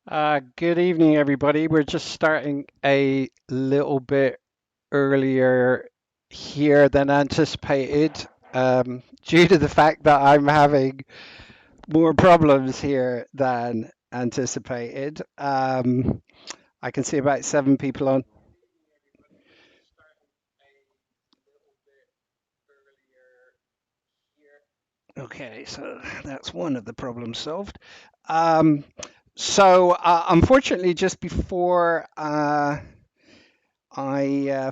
Good evening, everybody. We're just starting a little bit earlier here than anticipated, due to the fact that I'm having more problems here than anticipated. I can see about 7 people on. Okay, so that's one of the problems solved. Um, Unfortunately, just before I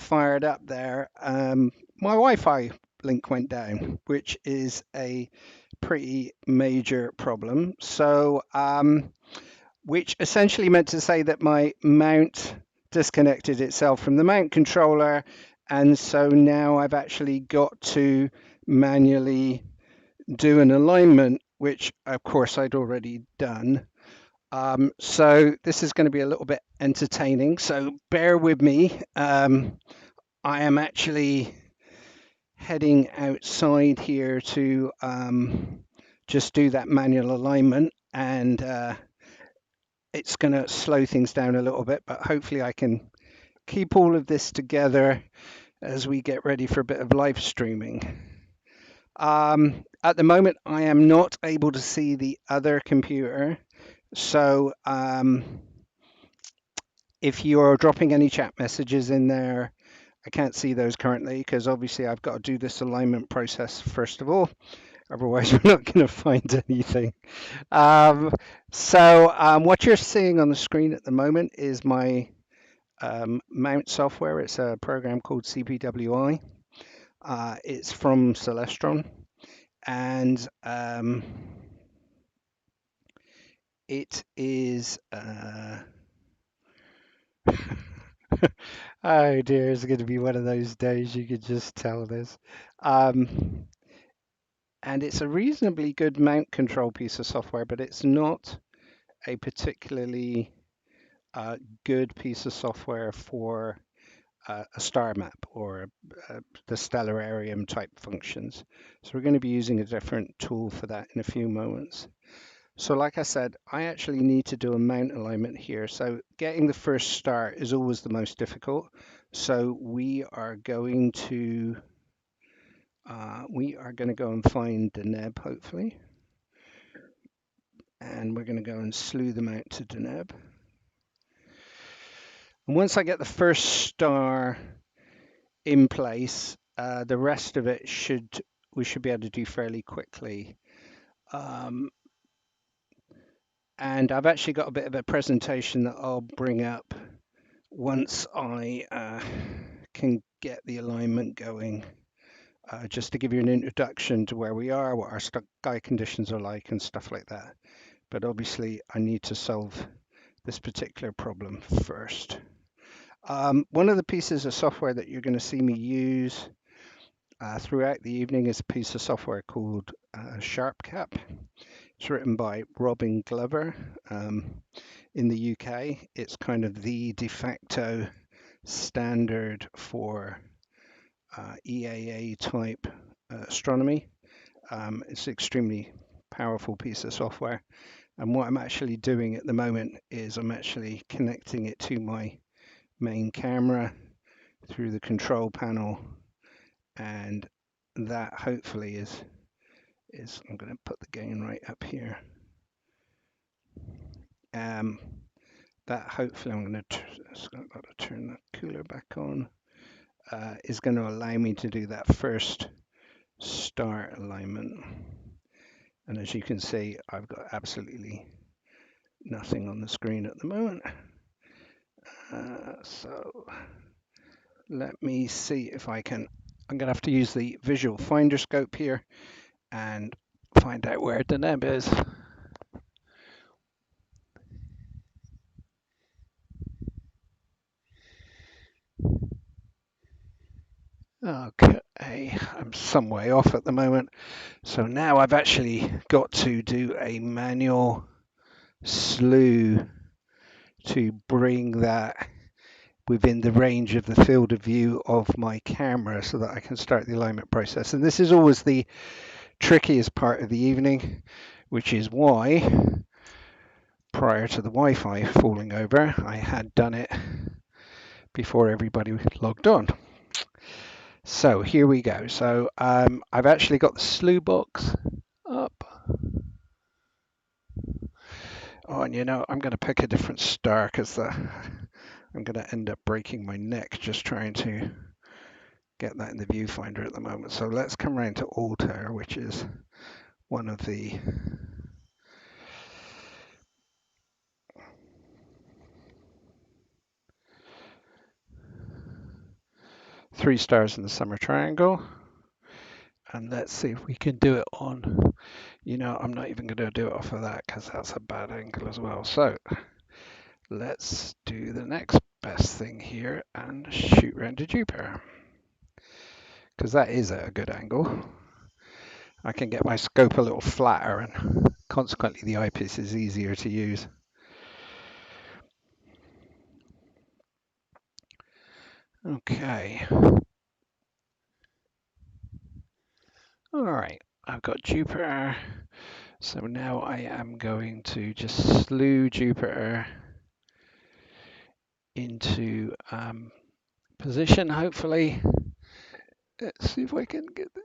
fired up there, my Wi-Fi link went down, which is a pretty major problem. Which essentially meant to say that my mount disconnected itself from the mount controller, and so now I've actually got to manually do an alignment, which of course I'd already done. So this is going to be a little bit entertaining, so bear with me. I am actually heading outside here to just do that manual alignment, and it's going to slow things down a little bit, but hopefully I can keep all of this together as we get ready for a bit of live streaming. At the moment, I am not able to see the other computer, so if you're dropping any chat messages in there, I can't see those currently because obviously I've got to do this alignment process first of all. Otherwise, we're not going to find anything. Um, what you're seeing on the screen at the moment is my mount software. It's a program called CPWI. It's from Celestron, and it is. Oh dear, it's going to be one of those days. You could just tell this. Um, and it's a reasonably good mount control piece of software, but it's not a particularly good piece of software for a star map or the stellarium type functions. So we're going to be using a different tool for that in a few moments. So like I said, I actually need to do a mount alignment here. So getting the first star is always the most difficult. So we are going to go and find Deneb, hopefully. And we're going to go and slew them out to Deneb. And once I get the first star in place, the rest of it we should be able to do fairly quickly. Um, and I've actually got a bit of a presentation that I'll bring up once I can get the alignment going, just to give you an introduction to where we are, what our sky conditions are like and stuff like that. But obviously I need to solve this particular problem first. One of the pieces of software that you're going to see me use throughout the evening is a piece of software called SharpCap. It's written by Robin Glover. In the UK, it's kind of the de facto standard for EAA type astronomy. It's an extremely powerful piece of software. And what I'm actually doing at the moment is I'm actually connecting it to my main camera through the control panel, and that hopefully is I'm going to put the gain right up here. That hopefully I'm going to turn the cooler back on, is going to allow me to do that first star alignment. And as you can see, I've got absolutely nothing on the screen at the moment. So let me see if I'm going to have to use the visual finder scope here and find out where Deneb is. Okay, I'm some way off at the moment. So now I've actually got to do a manual slew to bring that within the range of the field of view of my camera so that I can start the alignment process. And this is always the trickiest part of the evening, which is why prior to the Wi-Fi falling over. I had done it before everybody logged on. So here we go. So I've actually got the slew box up. Oh, and you know, I'm going to pick a different star because I'm going to end up breaking my neck just trying to get that in the viewfinder at the moment. So let's come around to Altair, which is one of the three stars in the summer triangle. And let's see if we can do it on, you know, I'm not even going to do it off of that because that's a bad angle as well. So let's do the next best thing here and shoot round to Jupiter, because that is at a good angle. I can get my scope a little flatter and consequently the eyepiece is easier to use. Okay. All right, I've got Jupiter. So now I am going to just slew Jupiter into position, hopefully. Let's see if I can get it.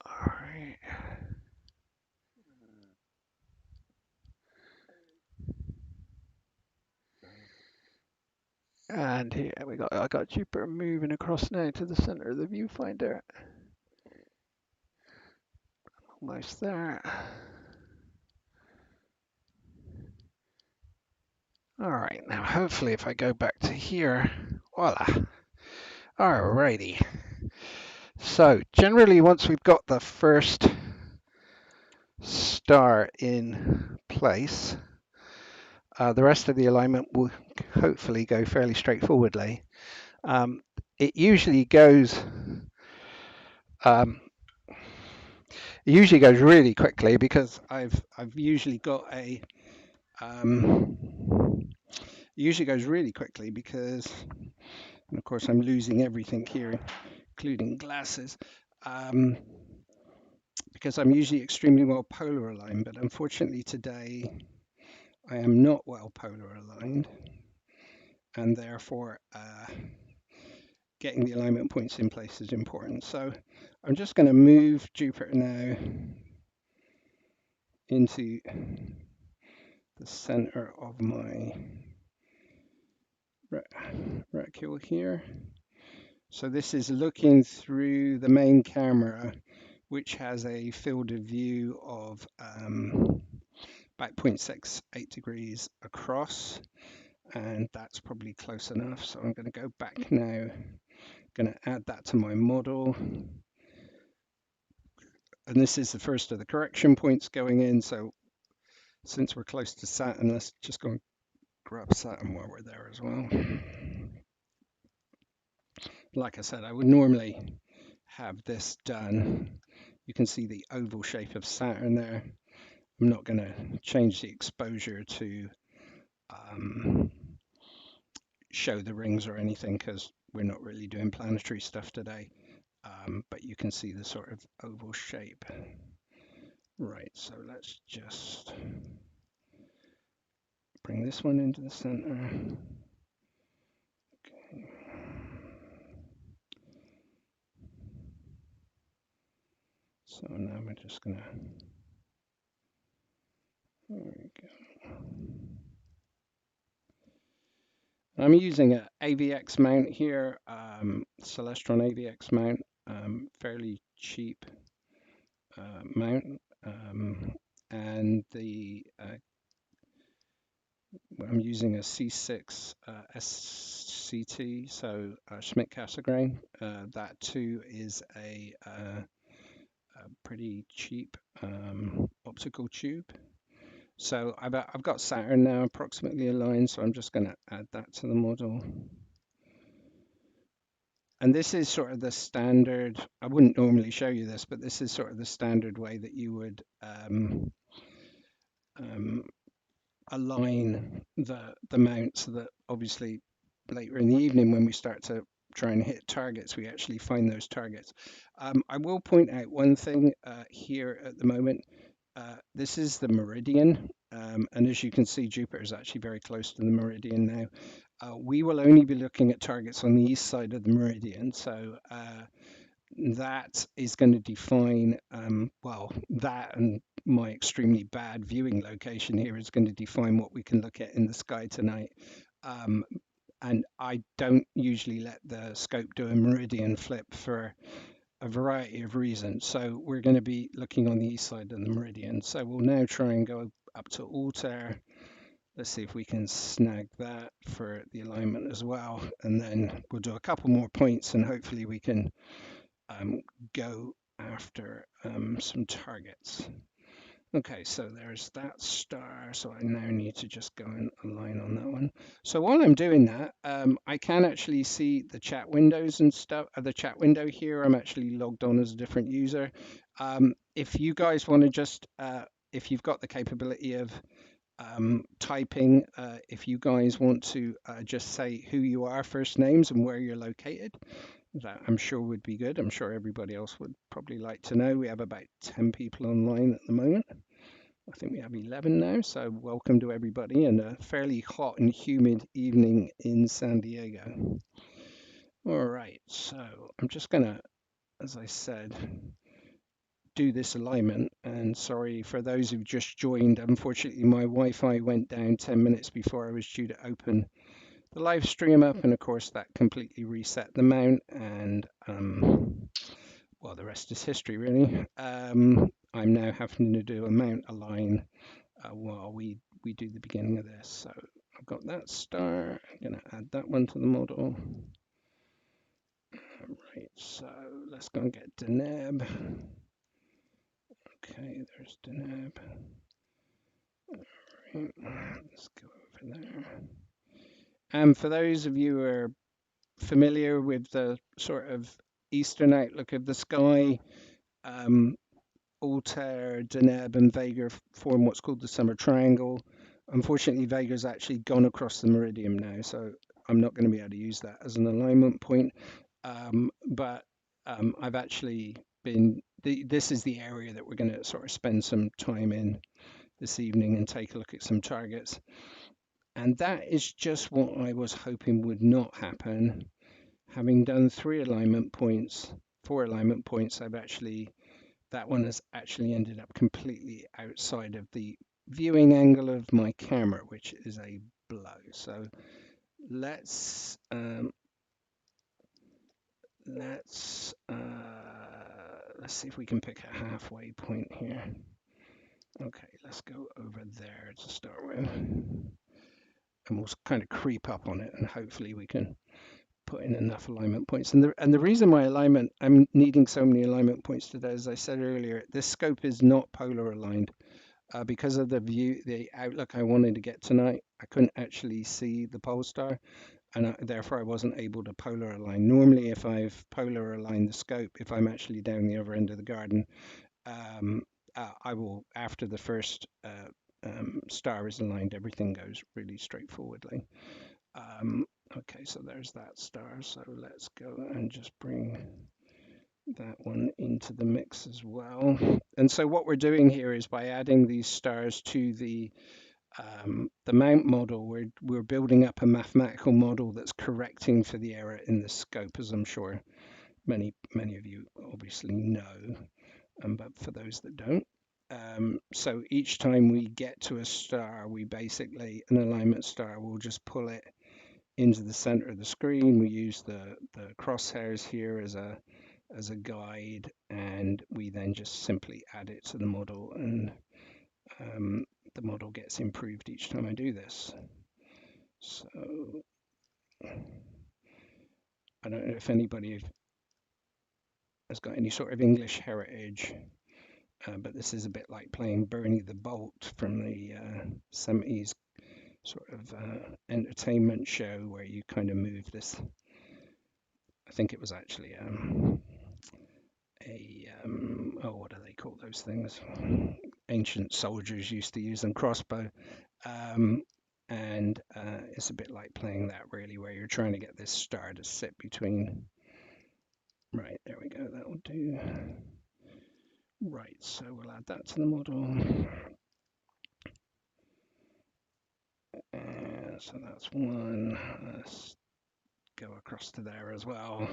All right. And here I got Jupiter moving across now to the center of the viewfinder. Almost there. All right, now hopefully if I go back to here, voila. Alrighty. So generally once we've got the first star in place, the rest of the alignment will hopefully go fairly straightforwardly. It usually goes really quickly because I've usually got a usually goes really quickly because, and of course I'm losing everything here, including glasses, because I'm usually extremely well polar aligned, but unfortunately today I am not well polar aligned, and therefore getting the alignment points in place is important. So I'm just going to move Jupiter now into the center of my reticule here. So this is looking through the main camera, which has a field of view of about 0.68 degrees across, and that's probably close enough. So I'm going to go back now, going to add that to my model. And this is the first of the correction points going in. So since we're close to Saturn, let's just go and grab Saturn while we're there as well. Like I said, I would normally have this done. You can see the oval shape of Saturn there. I'm not going to change the exposure to show the rings or anything because we're not really doing planetary stuff today. But you can see the sort of oval shape. Right, so let's just bring this one into the center. Okay. So now we're just gonna, there we go. I'm using an AVX mount here, Celestron AVX mount, fairly cheap mount, and I'm using a C6 SCT, so Schmidt-Cassegrain. That too is a pretty cheap optical tube. So I've got Saturn now approximately aligned, so I'm just going to add that to the model. And this is sort of the standard, I wouldn't normally show you this, but this is sort of the standard way that you would align the mount, so that obviously later in the evening when we start to try and hit targets, we actually find those targets. I will point out one thing here at the moment. This is the meridian, and as you can see, Jupiter is actually very close to the meridian now. We will only be looking at targets on the east side of the meridian, so that is going to define, well, that and my extremely bad viewing location here is going to define what we can look at in the sky tonight. And I don't usually let the scope do a meridian flip for a variety of reasons. So we're going to be looking on the east side of the meridian. So we'll now try and go up to Altair. Let's see if we can snag that for the alignment as well. And then we'll do a couple more points and hopefully we can go after some targets. Okay, so there's that star. So I now need to just go and align on that one. So while I'm doing that, I can actually see the chat windows and stuff. The chat window here, I'm actually logged on as a different user. If you guys want to just, if you've got the capability of typing, if you guys want to just say who you are, first names and where you're located, that I'm sure would be good. I'm sure everybody else would probably like to know. We have about 10 people online at the moment. I think we have 11 now, so welcome to everybody and a fairly hot and humid evening in San Diego. All right, so I'm just gonna, as I said, do this alignment, and sorry for those who've just joined. Unfortunately, my Wi-Fi went down 10 minutes before I was due to open the live stream up, and of course that completely reset the mount, and well, the rest is history really. I'm now having to do a mount align while we do the beginning of this. So I've got that star, I'm going to add that one to the model. Right, so let's go and get Deneb. Okay, there's Deneb. Right, let's go over there. And for those of you who are familiar with the sort of eastern outlook of the sky, Altair, Deneb, and Vega form what's called the summer triangle. Unfortunately, Vega's actually gone across the meridian now, so I'm not going to be able to use that as an alignment point. But I've actually been, this is the area that we're going to sort of spend some time in this evening and take a look at some targets. And that is just what I was hoping would not happen. Having done 4 alignment points, I've actually, that one has actually ended up completely outside of the viewing angle of my camera, which is a blow. So let's see if we can pick a halfway point here. Okay, let's go over there to start with, and we'll kind of creep up on it, and hopefully we can put in enough alignment points. And the reason my alignment, I'm needing so many alignment points today, as I said earlier, this scope is not polar aligned. Because of the outlook I wanted to get tonight, I couldn't actually see the pole star, and therefore I wasn't able to polar align. Normally, if I've polar aligned the scope, if I'm actually down the other end of the garden, I will, after the first star is aligned, everything goes really straightforwardly. Okay, so there's that star. So let's go and just bring that one into the mix as well. And so what we're doing here is by adding these stars to the mount model, we're building up a mathematical model that's correcting for the error in the scope, as I'm sure many of you obviously know, but for those that don't. So each time we get to a star, we basically, an alignment star, we'll just pull it into the center of the screen. We use the crosshairs here as a guide, and we then just simply add it to the model, and the model gets improved each time I do this. So I don't know if anybody has got any sort of English heritage, but this is a bit like playing Bernie the Bolt from the 70s sort of entertainment show, where you kind of move this. I think it was actually oh, what do they call those things? Ancient soldiers used to use them, crossbow. And it's a bit like playing that really, where you're trying to get this star to sit between. Right, there we go, that will do. Right, so we'll add that to the model. So that's one. Let's go across to there as well.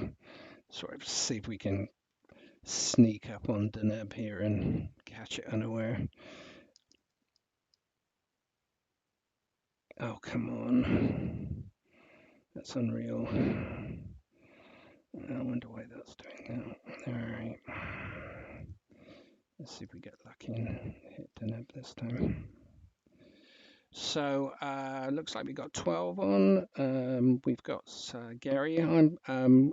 Sort of see if we can sneak up on Deneb here and catch it unaware. Oh, come on. That's unreal. I wonder why that's doing that. All right. Let's see if we get lucky and hit Deneb this time. So looks like we got 12 on. We've got Gary on.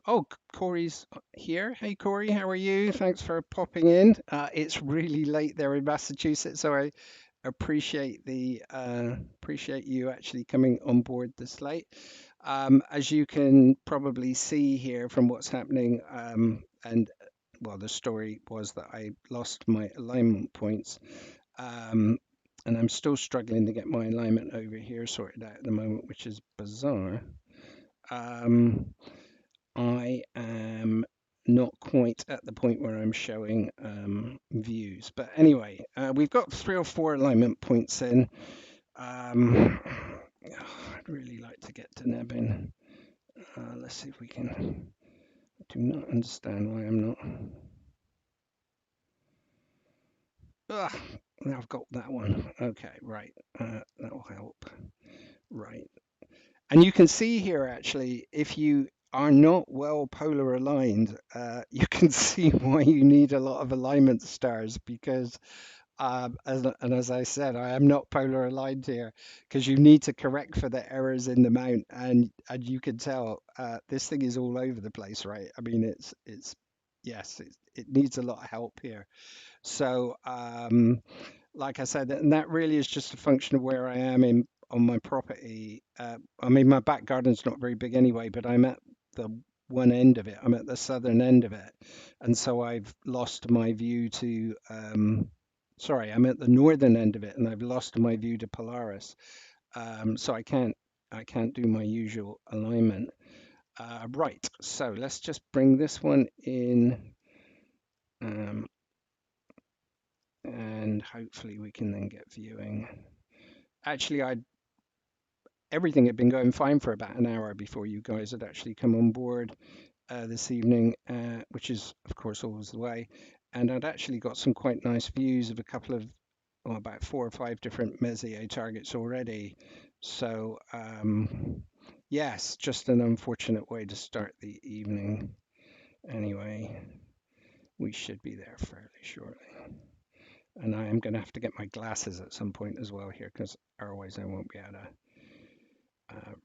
Oh, Corey's here. Hey, Corey, how are you? Thanks for popping in. It's really late there in Massachusetts, so I appreciate you actually coming on board this late. As you can probably see here from what's happening, and well, the story was that I lost my alignment points. And I'm still struggling to get my alignment over here sorted out at the moment, which is bizarre. I am not quite at the point where I'm showing views. But anyway, we've got 3 or 4 alignment points in. I'd really like to get to Nebin. Let's see if we can. I do not understand why I'm not. Ugh, now I've got that one. Okay, right. That will help. Right. And you can see here, actually, if you are not well polar aligned, you can see why you need a lot of alignment stars because, as I said, I am not polar aligned here because you need to correct for the errors in the mount. And you can tell this thing is all over the place, right? I mean, yes, it needs a lot of help here. So, like I said, and that really is just a function of where I am on my property. I mean, my back garden's not very big anyway, but I'm at the one end of it. I'm at the southern end of it, and so I've lost my view to. Sorry, I'm at the northern end of it, and I've lost my view to Polaris. So I can't do my usual alignment. Right. So let's just bring this one in. And hopefully we can then get viewing. Actually, everything had been going fine for about an hour before you guys had actually come on board this evening, which is of course always the way. And I'd actually got some quite nice views of a couple of, well, about 4 or 5 different Messier targets already. So yes, just an unfortunate way to start the evening. Anyway, we should be there fairly shortly. And I am going to have to get my glasses at some point as well here, because otherwise I won't be able to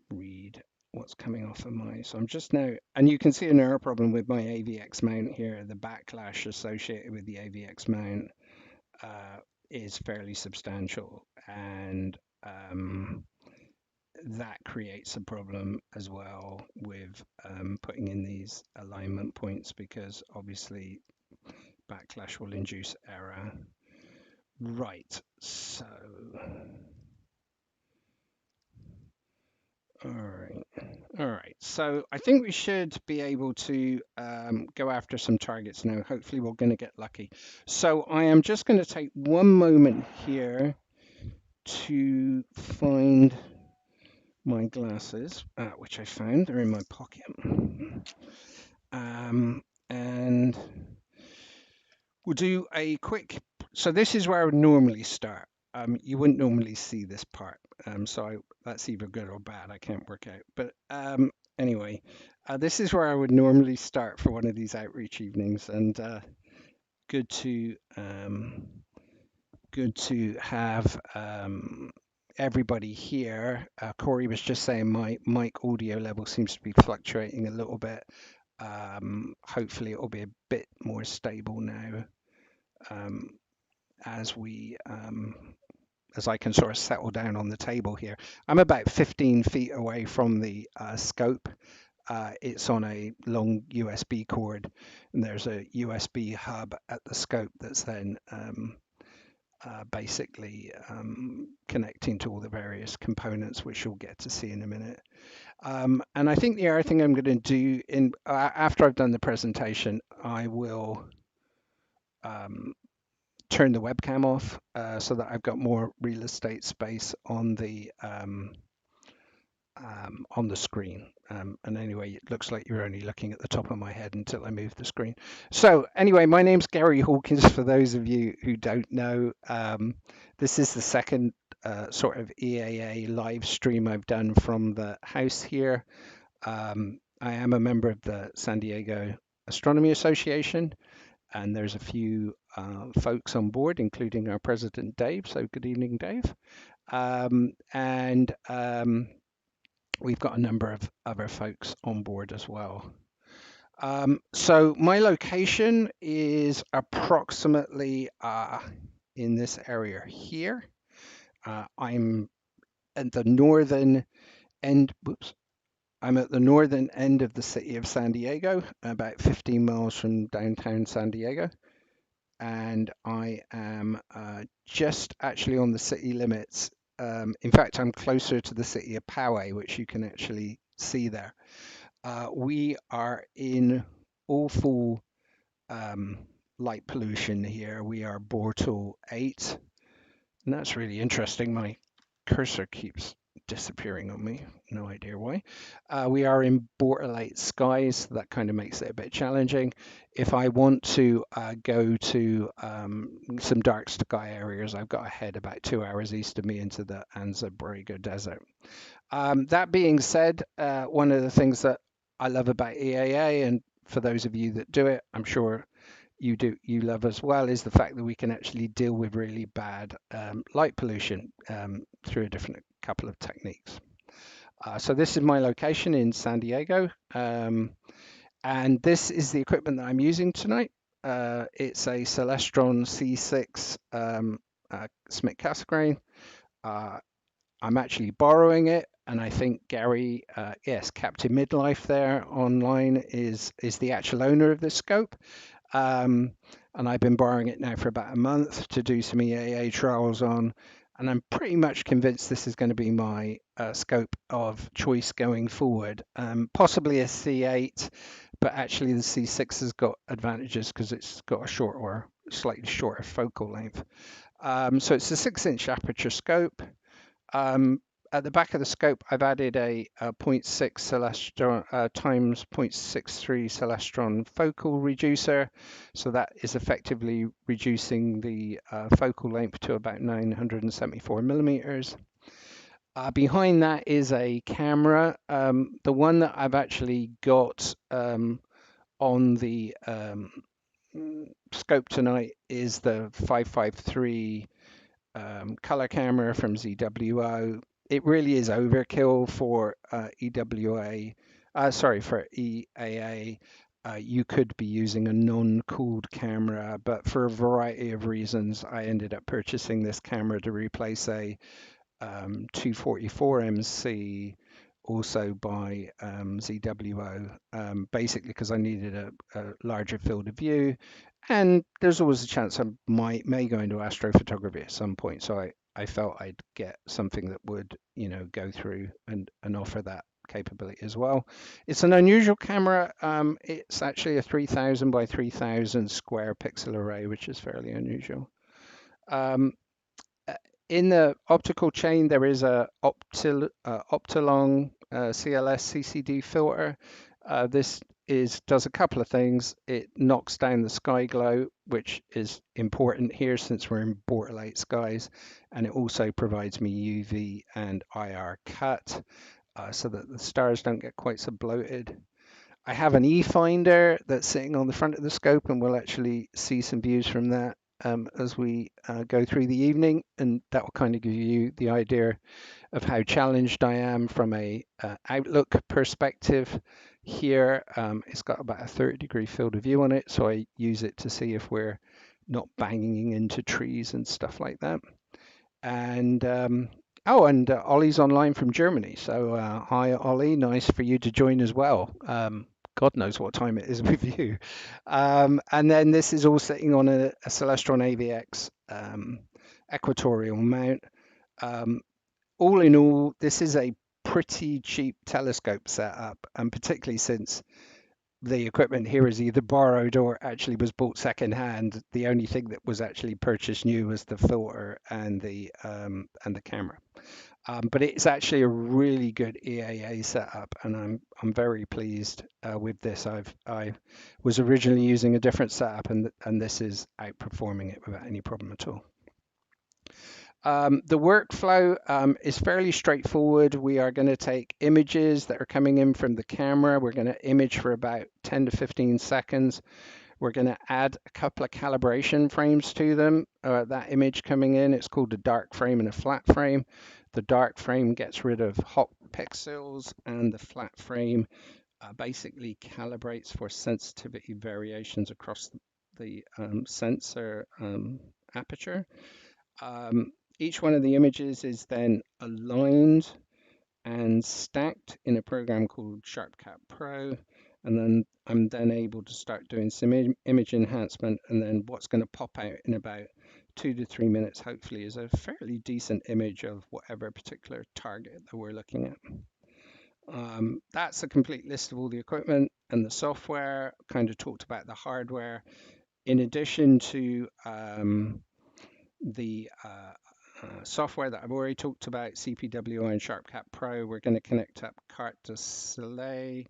read what's coming off of my. So I'm just now, and you can see an error problem with my AVX mount here. The backlash associated with the AVX mount is fairly substantial, and that creates a problem as well with putting in these alignment points, because obviously backlash will induce error. Right, so, all right. So I think we should be able to go after some targets now. Hopefully we're going to get lucky. So I am just going to take one moment here to find my glasses, which I found. They're in my pocket. And we'll do a quick, so this is where I would normally start. You wouldn't normally see this part, so that's either good or bad. I can't work out. But anyway, this is where I would normally start for one of these outreach evenings, and good to have everybody here. Corey was just saying my mic audio level seems to be fluctuating a little bit. Hopefully it will be a bit more stable now. As I can sort of settle down on the table here. I'm about 15 feet away from the scope. It's on a long USB cord, and there's a USB hub at the scope that's then basically connecting to all the various components, which you'll get to see in a minute. And I think the other thing I'm going to do after I've done the presentation, I will turn the webcam off so that I've got more real estate space on the screen. And anyway, it looks like you're only looking at the top of my head until I move the screen. So anyway, my name's Gary Hawkins, for those of you who don't know. This is the second sort of EAA live stream I've done from the house here. I am a member of the San Diego Astronomy Association, and there's a few folks on board, including our president, Dave. So good evening, Dave. We've got a number of other folks on board as well. So my location is approximately in this area here. I'm at the northern end. Whoops. I'm at the northern end of the city of San Diego, about 15 miles from downtown San Diego. And I am just actually on the city limits. In fact, I'm closer to the city of Poway, which you can actually see there. We are in awful light pollution here. We are Bortle 8, and that's really interesting. My cursor keeps disappearing on me, no idea why. We are in Bortle 8 skies, so that kind of makes it a bit challenging. If I want to go to some dark sky areas, I've got to head about 2 hours east of me into the Anza Borrego Desert. That being said, one of the things that I love about EAA, and for those of you that do it, I'm sure you love as well, is the fact that we can actually deal with really bad light pollution through a couple of techniques. So this is my location in San Diego, and this is the equipment that I'm using tonight. It's a Celestron C6 Smith Cassegrain. I'm actually borrowing it, and I think Gary, yes, Captain Midlife there online is the actual owner of this scope. And I've been borrowing it now for about a month to do some EAA trials on, and I'm pretty much convinced this is going to be my scope of choice going forward. Possibly a C8, but actually the C6 has got advantages because it's got a slightly shorter focal length. So it's a 6-inch aperture scope. At the back of the scope, I've added a 0.6 Celestron times 0.63 Celestron focal reducer. So that is effectively reducing the focal length to about 974 millimeters. Behind that is a camera. The one that I've actually got on the scope tonight is the 553 color camera from ZWO. It really is overkill for EAA. You could be using a non-cooled camera, but for a variety of reasons, I ended up purchasing this camera to replace a 244 MC, also by ZWO, basically because I needed a larger field of view, and there's always a chance I may go into astrophotography at some point. So I felt I'd get something that would, go through and offer that capability as well. It's an unusual camera. It's actually a 3000 by 3000 square pixel array, which is fairly unusual. In the optical chain, there is a Optilong CLS CCD filter. This does a couple of things. It knocks down the sky glow, which is important here since we're in Bortle 8 skies, and it also provides me UV and IR cut so that the stars don't get quite so bloated. I have an E-finder that's sitting on the front of the scope, and we'll actually see some views from that as we go through the evening, and that will kind of give you the idea of how challenged I am from a outlook perspective. Here it's got about a 30-degree field of view on it, so I use it to see if we're not banging into trees and stuff like that. And Ollie's online from Germany, so hi Ollie, nice for you to join as well. God knows what time it is with you. And then this is all sitting on a Celestron AVX equatorial mount. All in all, this is a pretty cheap telescope setup, and particularly since the equipment here is either borrowed or actually was bought secondhand. The only thing that was actually purchased new was the filter and the camera. But it's actually a really good EAA setup, and I'm very pleased with this. I was originally using a different setup, and this is outperforming it without any problem at all. The workflow is fairly straightforward. We are going to take images that are coming in from the camera. We're going to image for about 10 to 15 seconds. We're going to add a couple of calibration frames to them. That image coming in, it's called a dark frame and a flat frame. The dark frame gets rid of hot pixels, and the flat frame basically calibrates for sensitivity variations across the sensor aperture. Each one of the images is then aligned and stacked in a program called SharpCap Pro, and then I'm then able to start doing some image enhancement, and then what's going to pop out in about 2 to 3 minutes hopefully is a fairly decent image of whatever particular target that we're looking at. That's a complete list of all the equipment and the software. Kind of talked about the hardware. In addition to the software that I've already talked about, CPWI and SharpCap Pro, we're going to connect up Carte de Soleil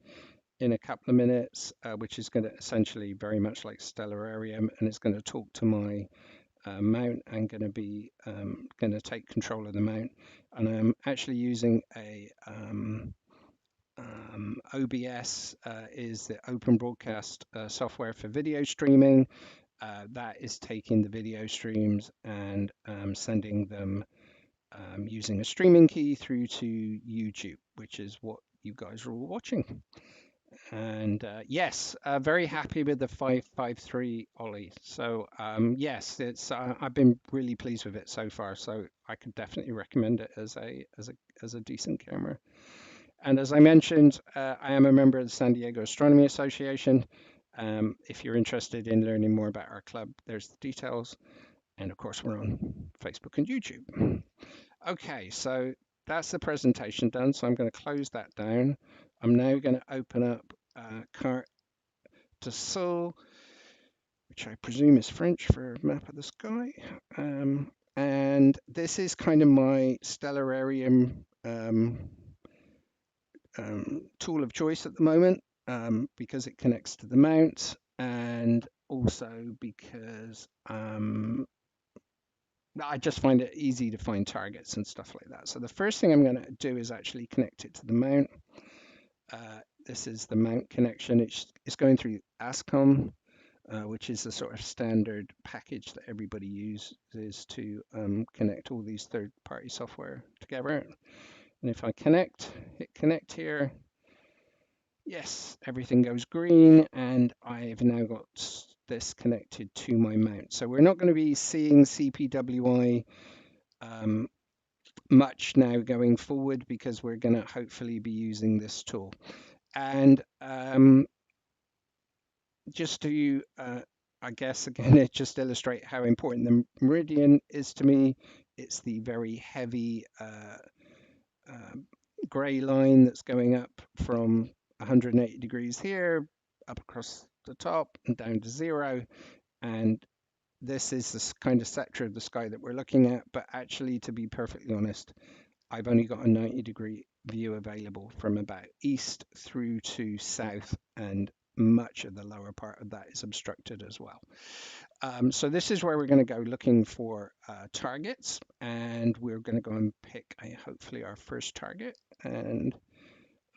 in a couple of minutes, which is going to essentially very much like Stellarium, and it's going to talk to my mount and going to be going to take control of the mount. And I'm actually using a OBS is the Open Broadcast software for video streaming. That is taking the video streams and sending them using a streaming key through to YouTube, which is what you guys are all watching. And yes, very happy with the 553 Ollie. So yes, it's I've been really pleased with it so far. So I could definitely recommend it as a decent camera. And as I mentioned, I am a member of the San Diego Astronomy Association. If you're interested in learning more about our club, there's the details. And of course, we're on Facebook and YouTube. Okay, so that's the presentation done. So I'm going to close that down. I'm now going to open up Carte de Soleil, which I presume is French for map of the sky. And this is kind of my Stellarium tool of choice at the moment, because it connects to the mount, and also because I just find it easy to find targets and stuff like that. So the first thing I'm going to do is actually connect it to the mount. This is the mount connection. It's going through ASCOM, which is the sort of standard package that everybody uses to connect all these third-party software together. And if I hit connect here, yes, everything goes green, and I've now got this connected to my mount. So we're not going to be seeing CPWI much now going forward, because we're going to hopefully be using this tool. And just to, I guess, again, it just illustrate how important the meridian is to me. It's the very heavy gray line that's going up from 180 degrees here, up across the top and down to 0. And this is the kind of sector of the sky that we're looking at. But actually, to be perfectly honest, I've only got a 90-degree view available from about east through to south, and much of the lower part of that is obstructed as well. So this is where we're going to go looking for targets, and we're going to go and pick hopefully our first target. And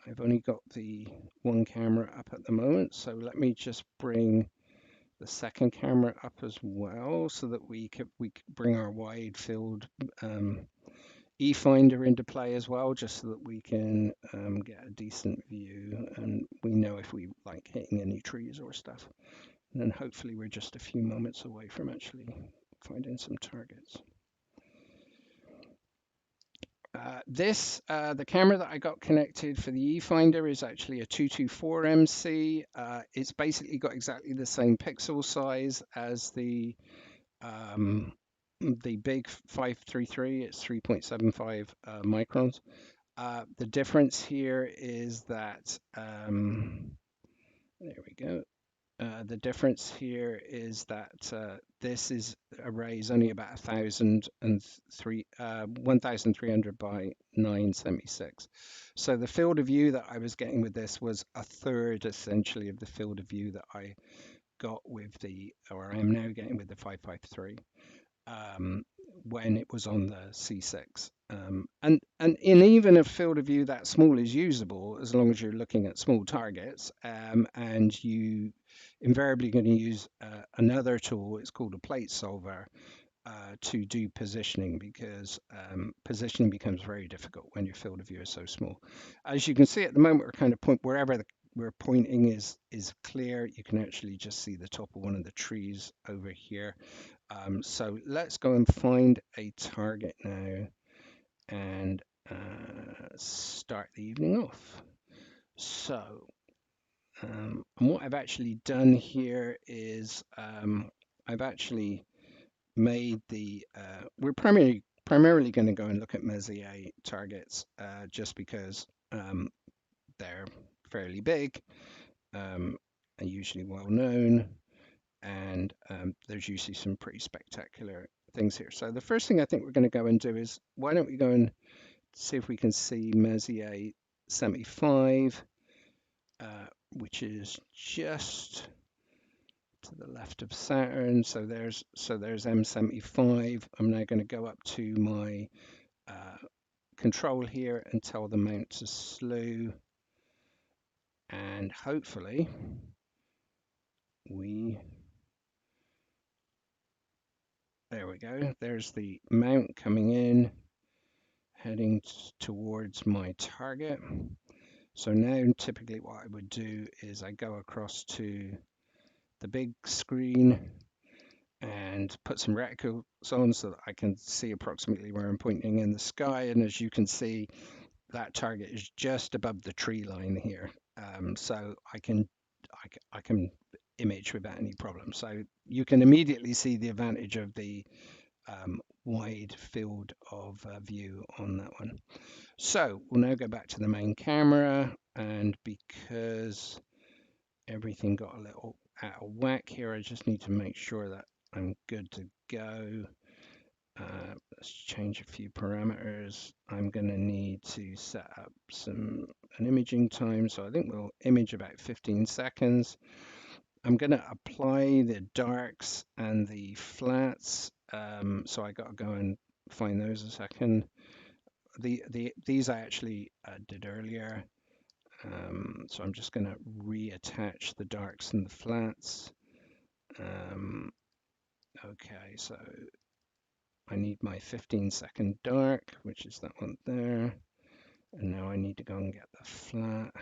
I've only got the one camera up at the moment, so let me just bring the second camera up as well, so that we could bring our wide field E-finder into play as well, just so that we can get a decent view, and we know if we like hitting any trees or stuff. And then hopefully we're just a few moments away from actually finding some targets. The camera that I got connected for the E-finder is actually a 224 MC. It's basically got exactly the same pixel size as the the big 533, it's 3.75 microns. The difference here is that, there we go. The difference here is that this array is only about 1,300 by 976. So the field of view that I was getting with this was a third essentially of the field of view that I got with or I am now getting with the 553. When it was on the C6. And in even a field of view that small is usable as long as you're looking at small targets, and you invariably going to use another tool. It's called a plate solver to do positioning, because positioning becomes very difficult when your field of view is so small. As you can see at the moment, we're kind of wherever we're pointing is clear. You can actually just see the top of one of the trees over here. So let's go and find a target now and start the evening off. So what I've actually done here is I've actually made we're primarily going to go and look at Messier targets just because they're fairly big and usually well known, and there's usually some pretty spectacular things here. So the first thing I think we're going to go and do is, why don't we go and see if we can see Messier 75, which is just to the left of Saturn. So there's M75. I'm now going to go up to my control here and tell the mount to slew, and hopefully there we go. There's the mount coming in, heading towards my target. So now typically what I would do is I go across to the big screen and put some reticles on so that I can see approximately where I'm pointing in the sky. And as you can see, that target is just above the tree line here. So I can image without any problem. So you can immediately see the advantage of the wide field of view on that one. So we'll now go back to the main camera, and because everything got a little out of whack here, I just need to make sure that I'm good to go. Let's change a few parameters. I'm going to need to set up an imaging time, so I think we'll image about 15 seconds. I'm going to apply the darks and the flats, so I got to go and find those a second. These I actually did earlier, so I'm just going to reattach the darks and the flats. Okay, so I need my 15-second dark, which is that one there, and now I need to go and get the flat.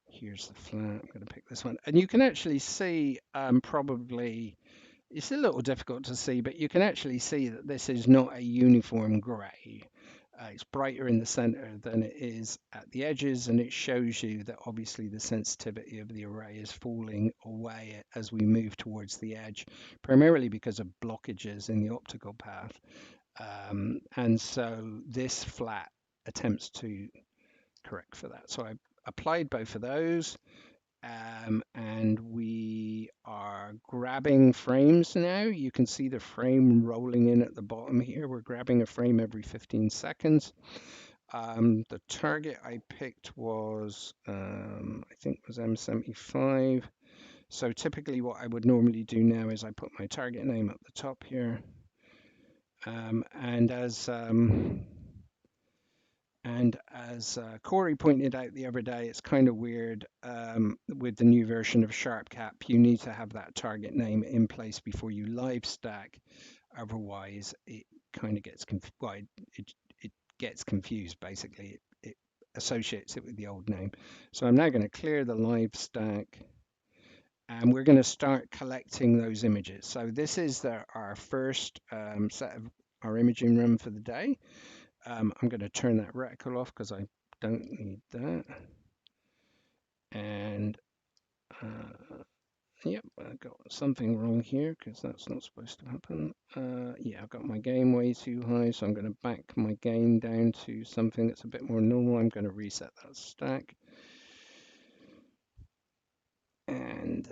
Here's the flat. I'm going to pick this one, and you can actually see probably, it's a little difficult to see, but you can actually see that this is not a uniform gray. It's brighter in the center than it is at the edges, and it shows you that obviously the sensitivity of the array is falling away as we move towards the edge, primarily because of blockages in the optical path. And so this flat attempts to correct for that. So I applied both of those. And we are grabbing frames now. You can see the frame rolling in at the bottom here. We're grabbing a frame every 15 seconds. The target I picked was, I think was M75. So typically what I would normally do now is I put my target name up the top here. And as Corey pointed out the other day, it's kind of weird with the new version of SharpCap. You need to have that target name in place before you live stack. Otherwise, it kind of gets it gets confused. Basically, it associates it with the old name. So I'm now going to clear the live stack, and we're going to start collecting those images. So this is our first set of our imaging run for the day. I'm going to turn that reticle off because I don't need that. And Yep, I got something wrong here because that's not supposed to happen. Yeah, I've got my gain way too high, so I'm going to back my gain down to something that's a bit more normal. I'm going to reset that stack. And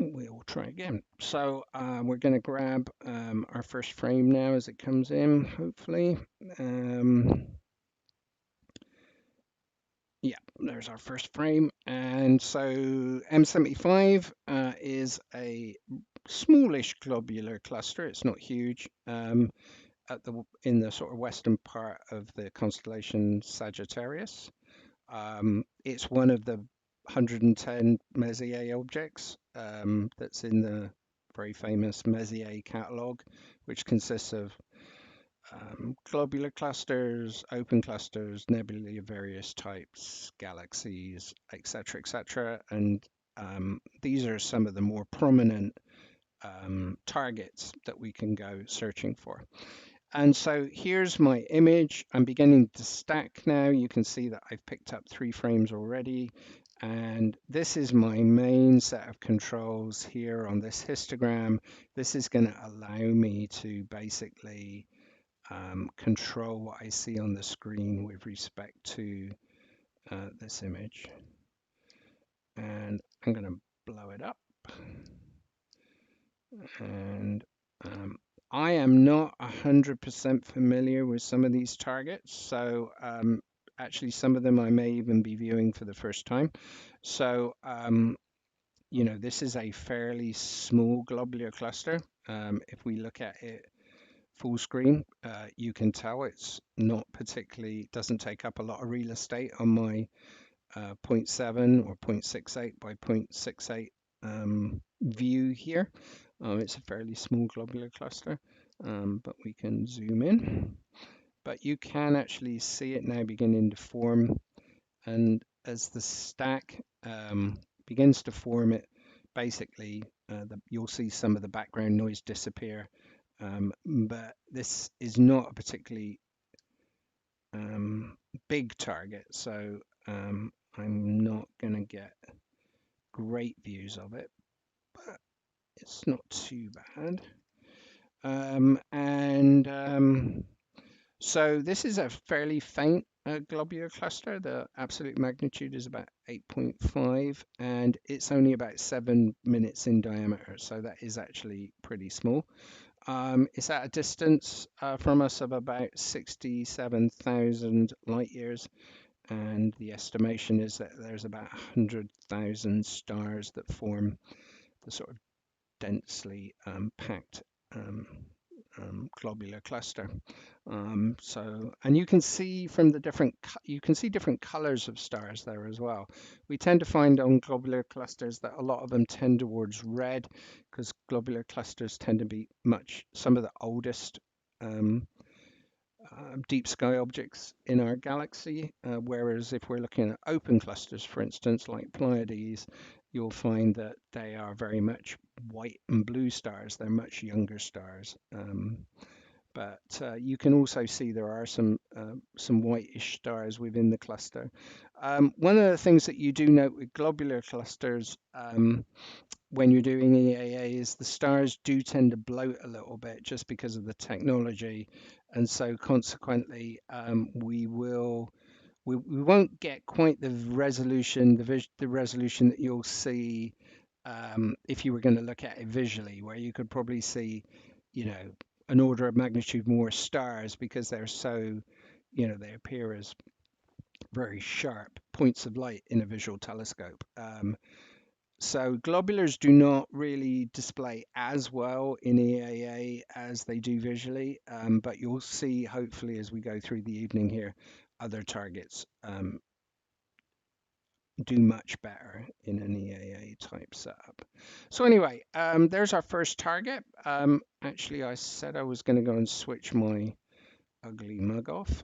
we'll try again. So we're going to grab our first frame now as it comes in, hopefully. Yeah, there's our first frame. And so M75 is a smallish globular cluster. It's not huge. In the sort of western part of the constellation Sagittarius. It's one of the 110 Messier objects that's in the very famous Messier catalogue, which consists of globular clusters, open clusters, nebulae of various types, galaxies, etc., etc. And these are some of the more prominent targets that we can go searching for. And so here's my image. I'm beginning to stack now. You can see that I've picked up 3 frames already. And this is my main set of controls here on this histogram. This is going to allow me to basically control what I see on the screen with respect to this image. And I'm going to blow it up. And I am not 100% familiar with some of these targets, so actually some of them I may even be viewing for the first time. So, you know, this is a fairly small globular cluster. If we look at it full screen, you can tell it's not particularly, doesn't take up a lot of real estate on my 0.7 or 0.68 by 0.68 view here. It's a fairly small globular cluster, but we can zoom in. But you can actually see it now beginning to form, and as the stack begins to form, it basically you'll see some of the background noise disappear. But this is not a particularly big target, so I'm not going to get great views of it, but it's not too bad. So this is a fairly faint globular cluster. The absolute magnitude is about 8.5, and it's only about 7 minutes in diameter, so that is actually pretty small. It's at a distance from us of about 67,000 light years, and the estimation is that there's about 100,000 stars that form the sort of densely packed globular cluster. And you can see from the different colors of stars there as well. We tend to find on globular clusters that a lot of them tend towards red, because globular clusters tend to be some of the oldest deep sky objects in our galaxy, whereas if we're looking at open clusters, for instance, like Pleiades, you'll find that they are very much white and blue stars. They're much younger stars. But you can also see there are some whitish stars within the cluster. One of the things that you do note with globular clusters when you're doing EAA is the stars do tend to bloat a little bit just because of the technology, and so consequently we won't get quite the resolution, the resolution that you'll see if you were going to look at it visually, where you could probably see, you know, an order of magnitude more stars, because they're so, you know, they appear as very sharp points of light in a visual telescope. So globulars do not really display as well in EAA as they do visually, but you'll see, hopefully, as we go through the evening here, other targets do much better in an EAA type setup. So anyway, there's our first target. Actually, I said I was going to go and switch my ugly mug off.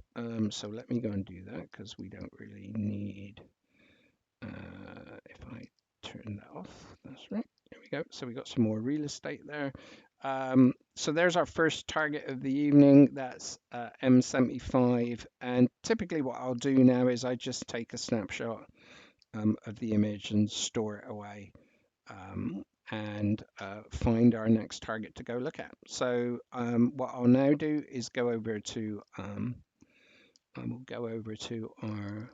So let me go and do that, because we don't really need, if I turn that off, that's right. There we go. So we got some more real estate there. So there's our first target of the evening. That's M75. And typically what I'll do now is I just take a snapshot of the image and store it away and find our next target to go look at. So what I'll now do is go over to I will go over to our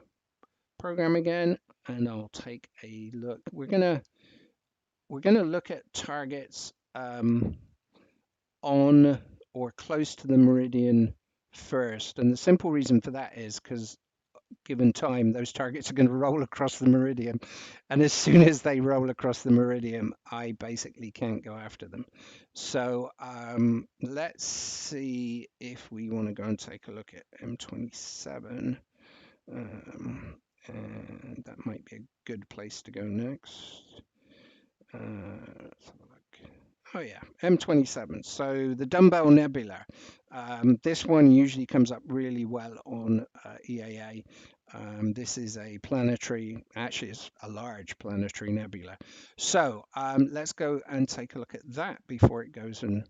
program again, and I'll take a look. We're gonna look at targets on or close to the meridian first, and the simple reason for that is because given time, those targets are going to roll across the meridian. And as soon as they roll across the meridian, I basically can't go after them. So let's see if we want to go and take a look at M27. And that might be a good place to go next. Let's have a look. Oh yeah, M27. So the Dumbbell Nebula. This one usually comes up really well on EAA. This is a planetary, actually it's a large planetary nebula. So let's go and take a look at that before it goes and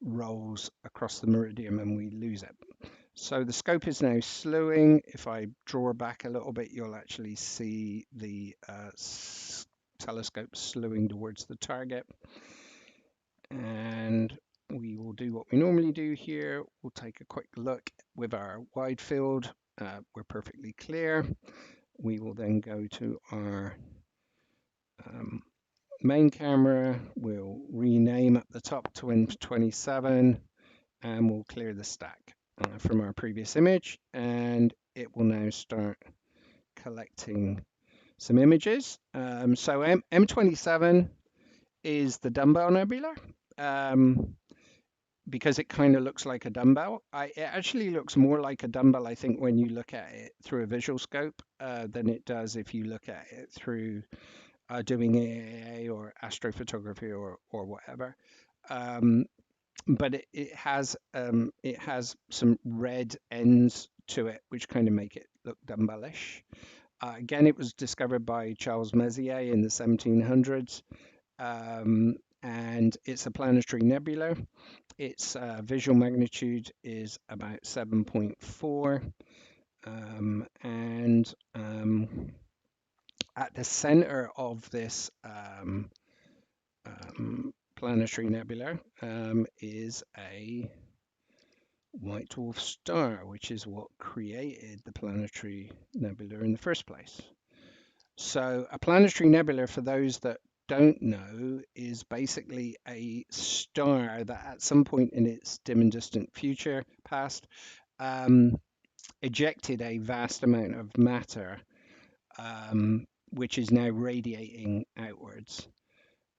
rolls across the meridian and we lose it. So the scope is now slewing. If I draw back a little bit, you'll actually see the telescope slewing towards the target. And we will do what we normally do here. We'll take a quick look with our wide field. We're perfectly clear. We will then go to our main camera. We'll rename at the top to M27 and we'll clear the stack from our previous image, and it will now start collecting some images. So M27 is the Dumbbell Nebula. Because it kind of looks like a dumbbell. It actually looks more like a dumbbell, I think, when you look at it through a visual scope than it does if you look at it through doing EAA or astrophotography or whatever. But it has some red ends to it, which kind of make it look dumbbellish. Again, it was discovered by Charles Messier in the 1700s. And it's a planetary nebula. Its visual magnitude is about 7.4. And at the center of this planetary nebula is a white dwarf star, which is what created the planetary nebula in the first place. So a planetary nebula, for those that don't know, is basically a star that at some point in its dim and distant future past ejected a vast amount of matter, which is now radiating outwards.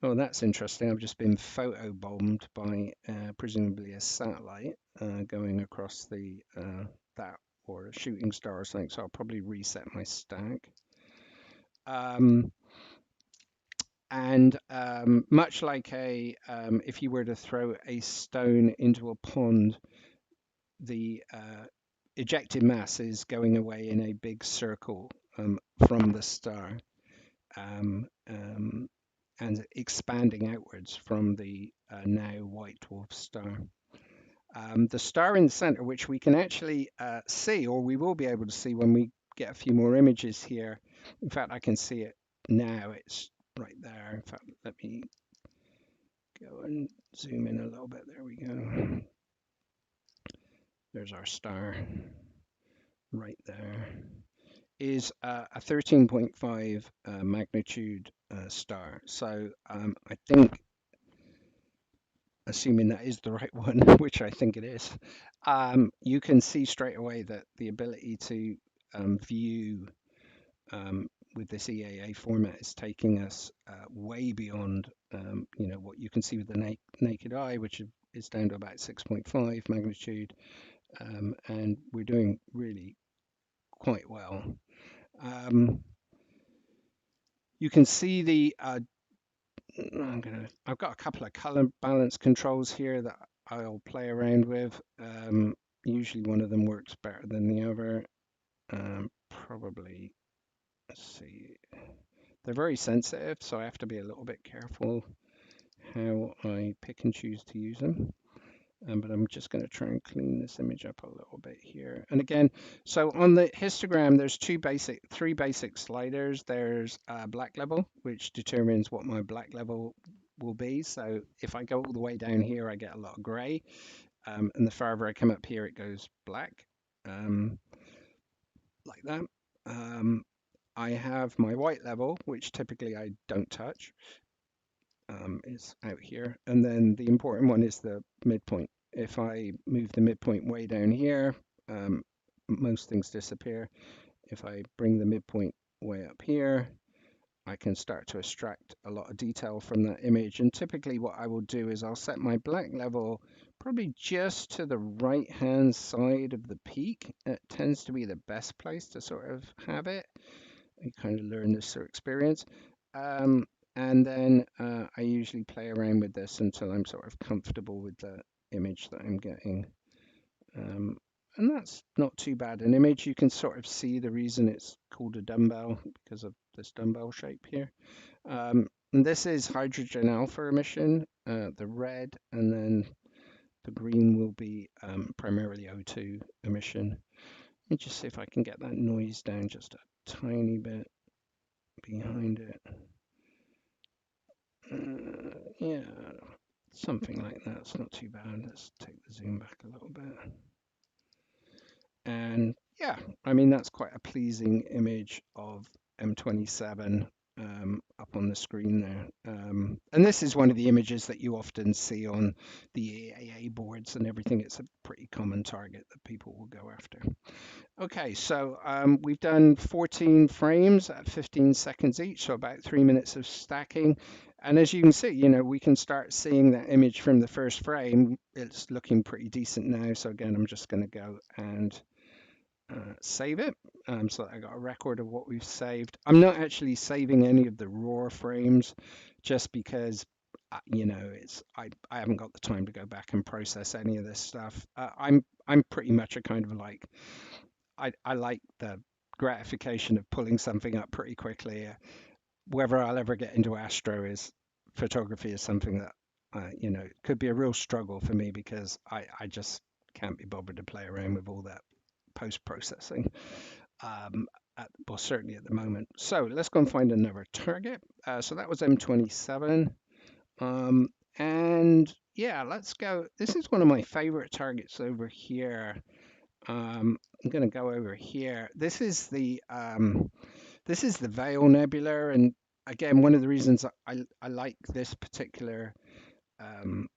Oh, that's interesting. I've just been photobombed by presumably a satellite going across the that or a shooting star or something. So I'll probably reset my stack. And much like if you were to throw a stone into a pond, the ejected mass is going away in a big circle from the star and expanding outwards from the now white dwarf star. The star in the center, which we can actually see, or we will be able to see when we get a few more images here. In fact, I can see it now. It's right there. In fact, let me go and zoom in a little bit. There we go. There's our star right there. Is a 13.5 magnitude star. So I think, assuming that is the right one, which I think it is, you can see straight away that the ability to view with this EAA format is taking us way beyond what you can see with the naked eye, which is down to about 6.5 magnitude, and we're doing really quite well. You can see the I've got a couple of color balance controls here that I'll play around with. Usually one of them works better than the other. Probably, let's see, they're very sensitive, so I have to be a little bit careful how I pick and choose to use them. But I'm just going to try and clean this image up a little bit here. And again, so on the histogram, there's three basic sliders. There's black level, which determines what my black level will be. So if I go all the way down here, I get a lot of gray. And the farther I come up here, it goes black, like that. I have my white level, which typically I don't touch. Is out here. And then the important one is the midpoint. If I move the midpoint way down here, most things disappear. If I bring the midpoint way up here, I can start to extract a lot of detail from that image. And typically what I will do is I'll set my black level probably just to the right-hand side of the peak. It tends to be the best place to sort of have it. You kind of learn this through experience. And then I usually play around with this until I'm sort of comfortable with the image that I'm getting. And that's not too bad an image. You can sort of see the reason it's called a dumbbell because of this dumbbell shape here. And this is hydrogen alpha emission, the red, and then the green will be primarily O2 emission. Let me just see if I can get that noise down just a tiny bit behind it. Yeah, something like that. It's not too bad. Let's take the zoom back a little bit. And yeah, I mean, that's quite a pleasing image of M27 up on the screen there. And this is one of the images that you often see on the EAA boards and everything. It's a pretty common target that people will go after. Okay, so we've done 14 frames at 15 seconds each, so about 3 minutes of stacking. And as you can see, you know, we can start seeing that image from the first frame. It's looking pretty decent now. So again, I'm just going to go and save it. So I got a record of what we've saved. I'm not actually saving any of the raw frames just because you know, I haven't got the time to go back and process any of this stuff. I'm pretty much a kind of like I like the gratification of pulling something up pretty quickly. Whether I'll ever get into astro is photography is something that you know, could be a real struggle for me because I just can't be bothered to play around with all that post processing. Well, certainly at the moment. So let's go and find another target. So that was M27. And yeah, let's go. This is one of my favorite targets over here. I'm going to go over here. This is the Veil Nebula, and again, one of the reasons I like this particular um,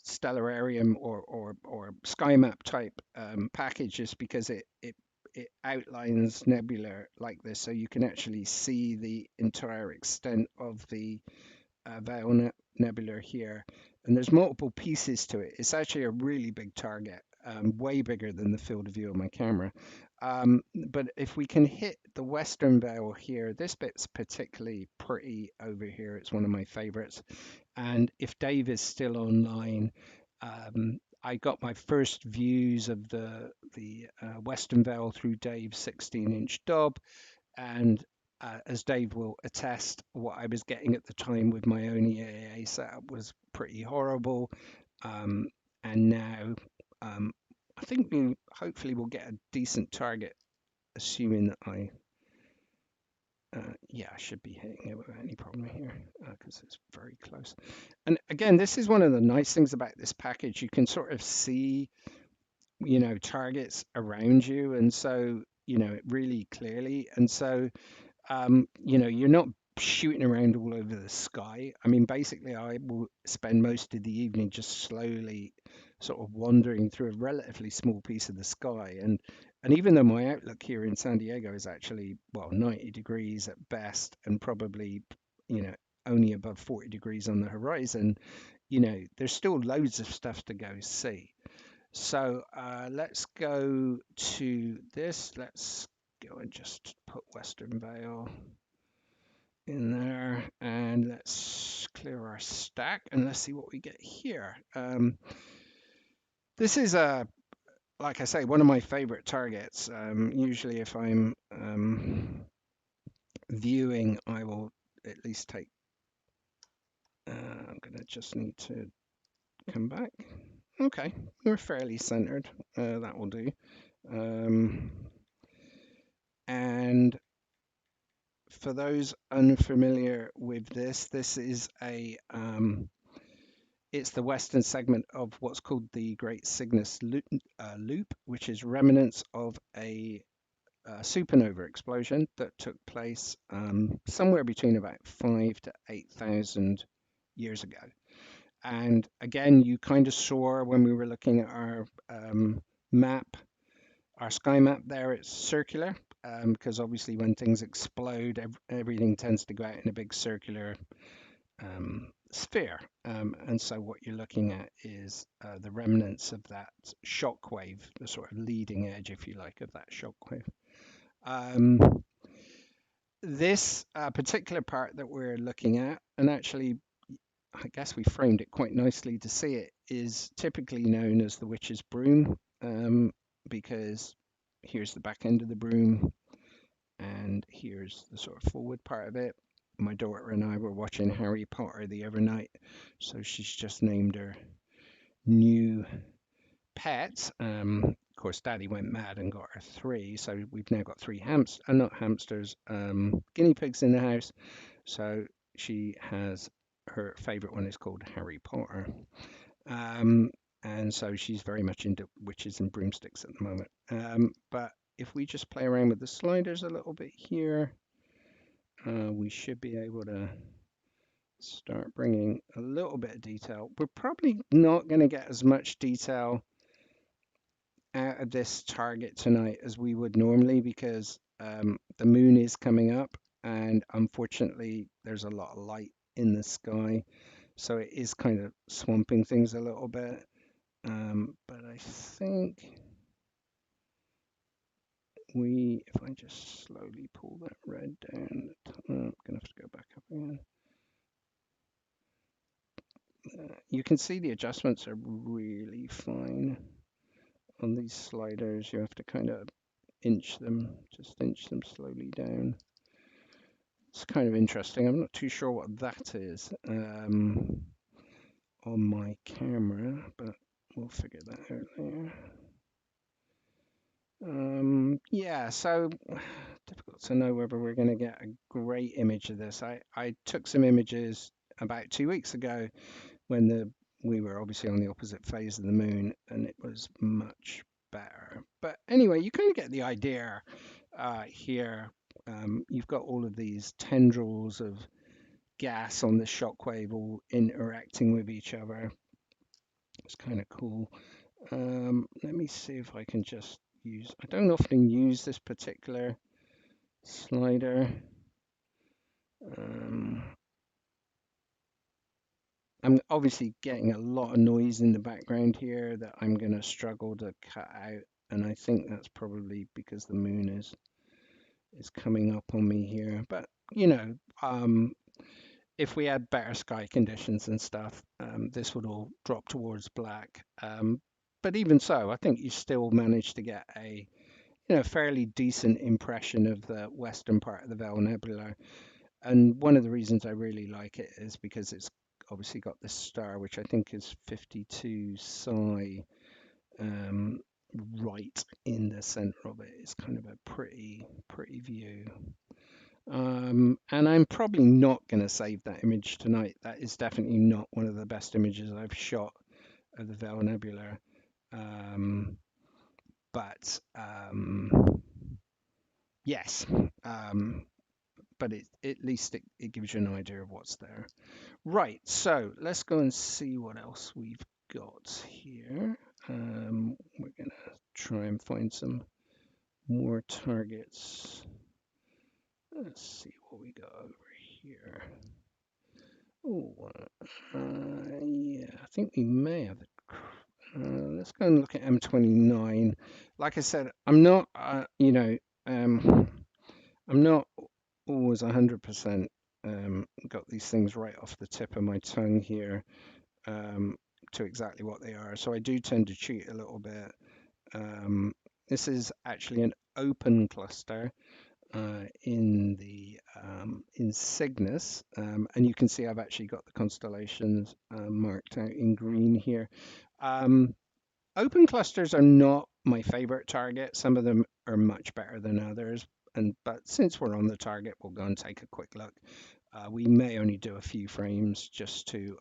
stellarium or sky map type package is because it outlines nebula like this, so you can actually see the entire extent of the Veil Nebula here. And there's multiple pieces to it. It's actually a really big target, way bigger than the field of view of my camera. But if we can hit the western veil here, this bit's particularly pretty over here. It's one of my favorites. And if Dave is still online, I got my first views of the western veil through Dave's 16-inch Dob, and as Dave will attest, what I was getting at the time with my own EAA setup was pretty horrible. And now I think we hopefully will get a decent target, assuming that yeah, I should be hitting it without any problem here because it's very close. And again, this is one of the nice things about this package. You can sort of see, you know, targets around you, and so, you know, it really clearly. And so, you know, you're not shooting around all over the sky. I mean, basically, I will spend most of the evening just slowly sort of wandering through a relatively small piece of the sky. And even though my outlook here in San Diego is actually, well, 90 degrees at best, and probably, you know, only above 40 degrees on the horizon, you know, there's still loads of stuff to go see. So let's go to this. Let's go and just put Western Veil in there, and let's clear our stack, and let's see what we get here. This is like I say, one of my favorite targets. Usually if I'm viewing, I will at least take, I'm gonna just need to come back. Okay, we're fairly centered. That will do. And for those unfamiliar with this, this is it's the western segment of what's called the Great Cygnus Loop, which is remnants of a supernova explosion that took place somewhere between about 5,000 to 8,000 years ago. And again, you kind of saw when we were looking at our map, our sky map there, it's circular because obviously when things explode, everything tends to go out in a big circular sphere. And so what you're looking at is the remnants of that shock wave, the sort of leading edge, if you like, of that shock wave. This particular part that we're looking at, and actually I guess we framed it quite nicely to see it, is typically known as the witch's broom, because here's the back end of the broom and here's the sort of forward part of it. My daughter and I were watching Harry Potter the other night, so she's just named her new pet. Of course, Daddy went mad and got her 3, so we've now got 3 guinea pigs in the house. So she has, her favorite one is called Harry Potter. And so she's very much into witches and broomsticks at the moment. But if we just play around with the sliders a little bit here, we should be able to start bringing a little bit of detail. We're probably not going to get as much detail out of this target tonight as we would normally, because the moon is coming up and unfortunately there's a lot of light in the sky, so it is kind of swamping things a little bit. But I think if I just slowly pull that red down, I'm gonna have to go back up again. You can see the adjustments are really fine on these sliders. You have to kind of just inch them slowly down. It's kind of interesting. I'm not too sure what that is on my camera, but we'll figure that out later. Yeah, so difficult to know whether we're going to get a great image of this. I took some images about 2 weeks ago when we were obviously on the opposite phase of the moon, and it was much better. But anyway, you kind of get the idea here. You've got all of these tendrils of gas on the shockwave all interacting with each other. It's kind of cool. Let me see if I can just I don't often use this particular slider. I'm obviously getting a lot of noise in the background here that I'm going to struggle to cut out, and I think that's probably because the moon is coming up on me here. But you know, if we had better sky conditions and stuff, this would all drop towards black. But even so, I think you still manage to get a fairly decent impression of the western part of the Veil Nebula. And one of the reasons I really like it is because it's obviously got this star, which I think is 52 Psi, right in the center of it. It's kind of a pretty view. And I'm probably not going to save that image tonight. That is definitely not one of the best images I've shot of the Veil Nebula. But yes, but at least it gives you an idea of what's there. Right, so let's go and see what else we've got here. We're going to try and find some more targets. Let's see what we got over here. Oh, yeah, I think we may have let's go and look at M29. Like I said, I'm not, I'm not always 100% got these things right off the tip of my tongue here to exactly what they are. So I do tend to cheat a little bit. This is actually an open cluster in the in Cygnus, and you can see I've actually got the constellations marked out in green here. Open clusters are not my favorite target. Some of them are much better than others, but since we're on the target, we'll go and take a quick look. We may only do a few frames just to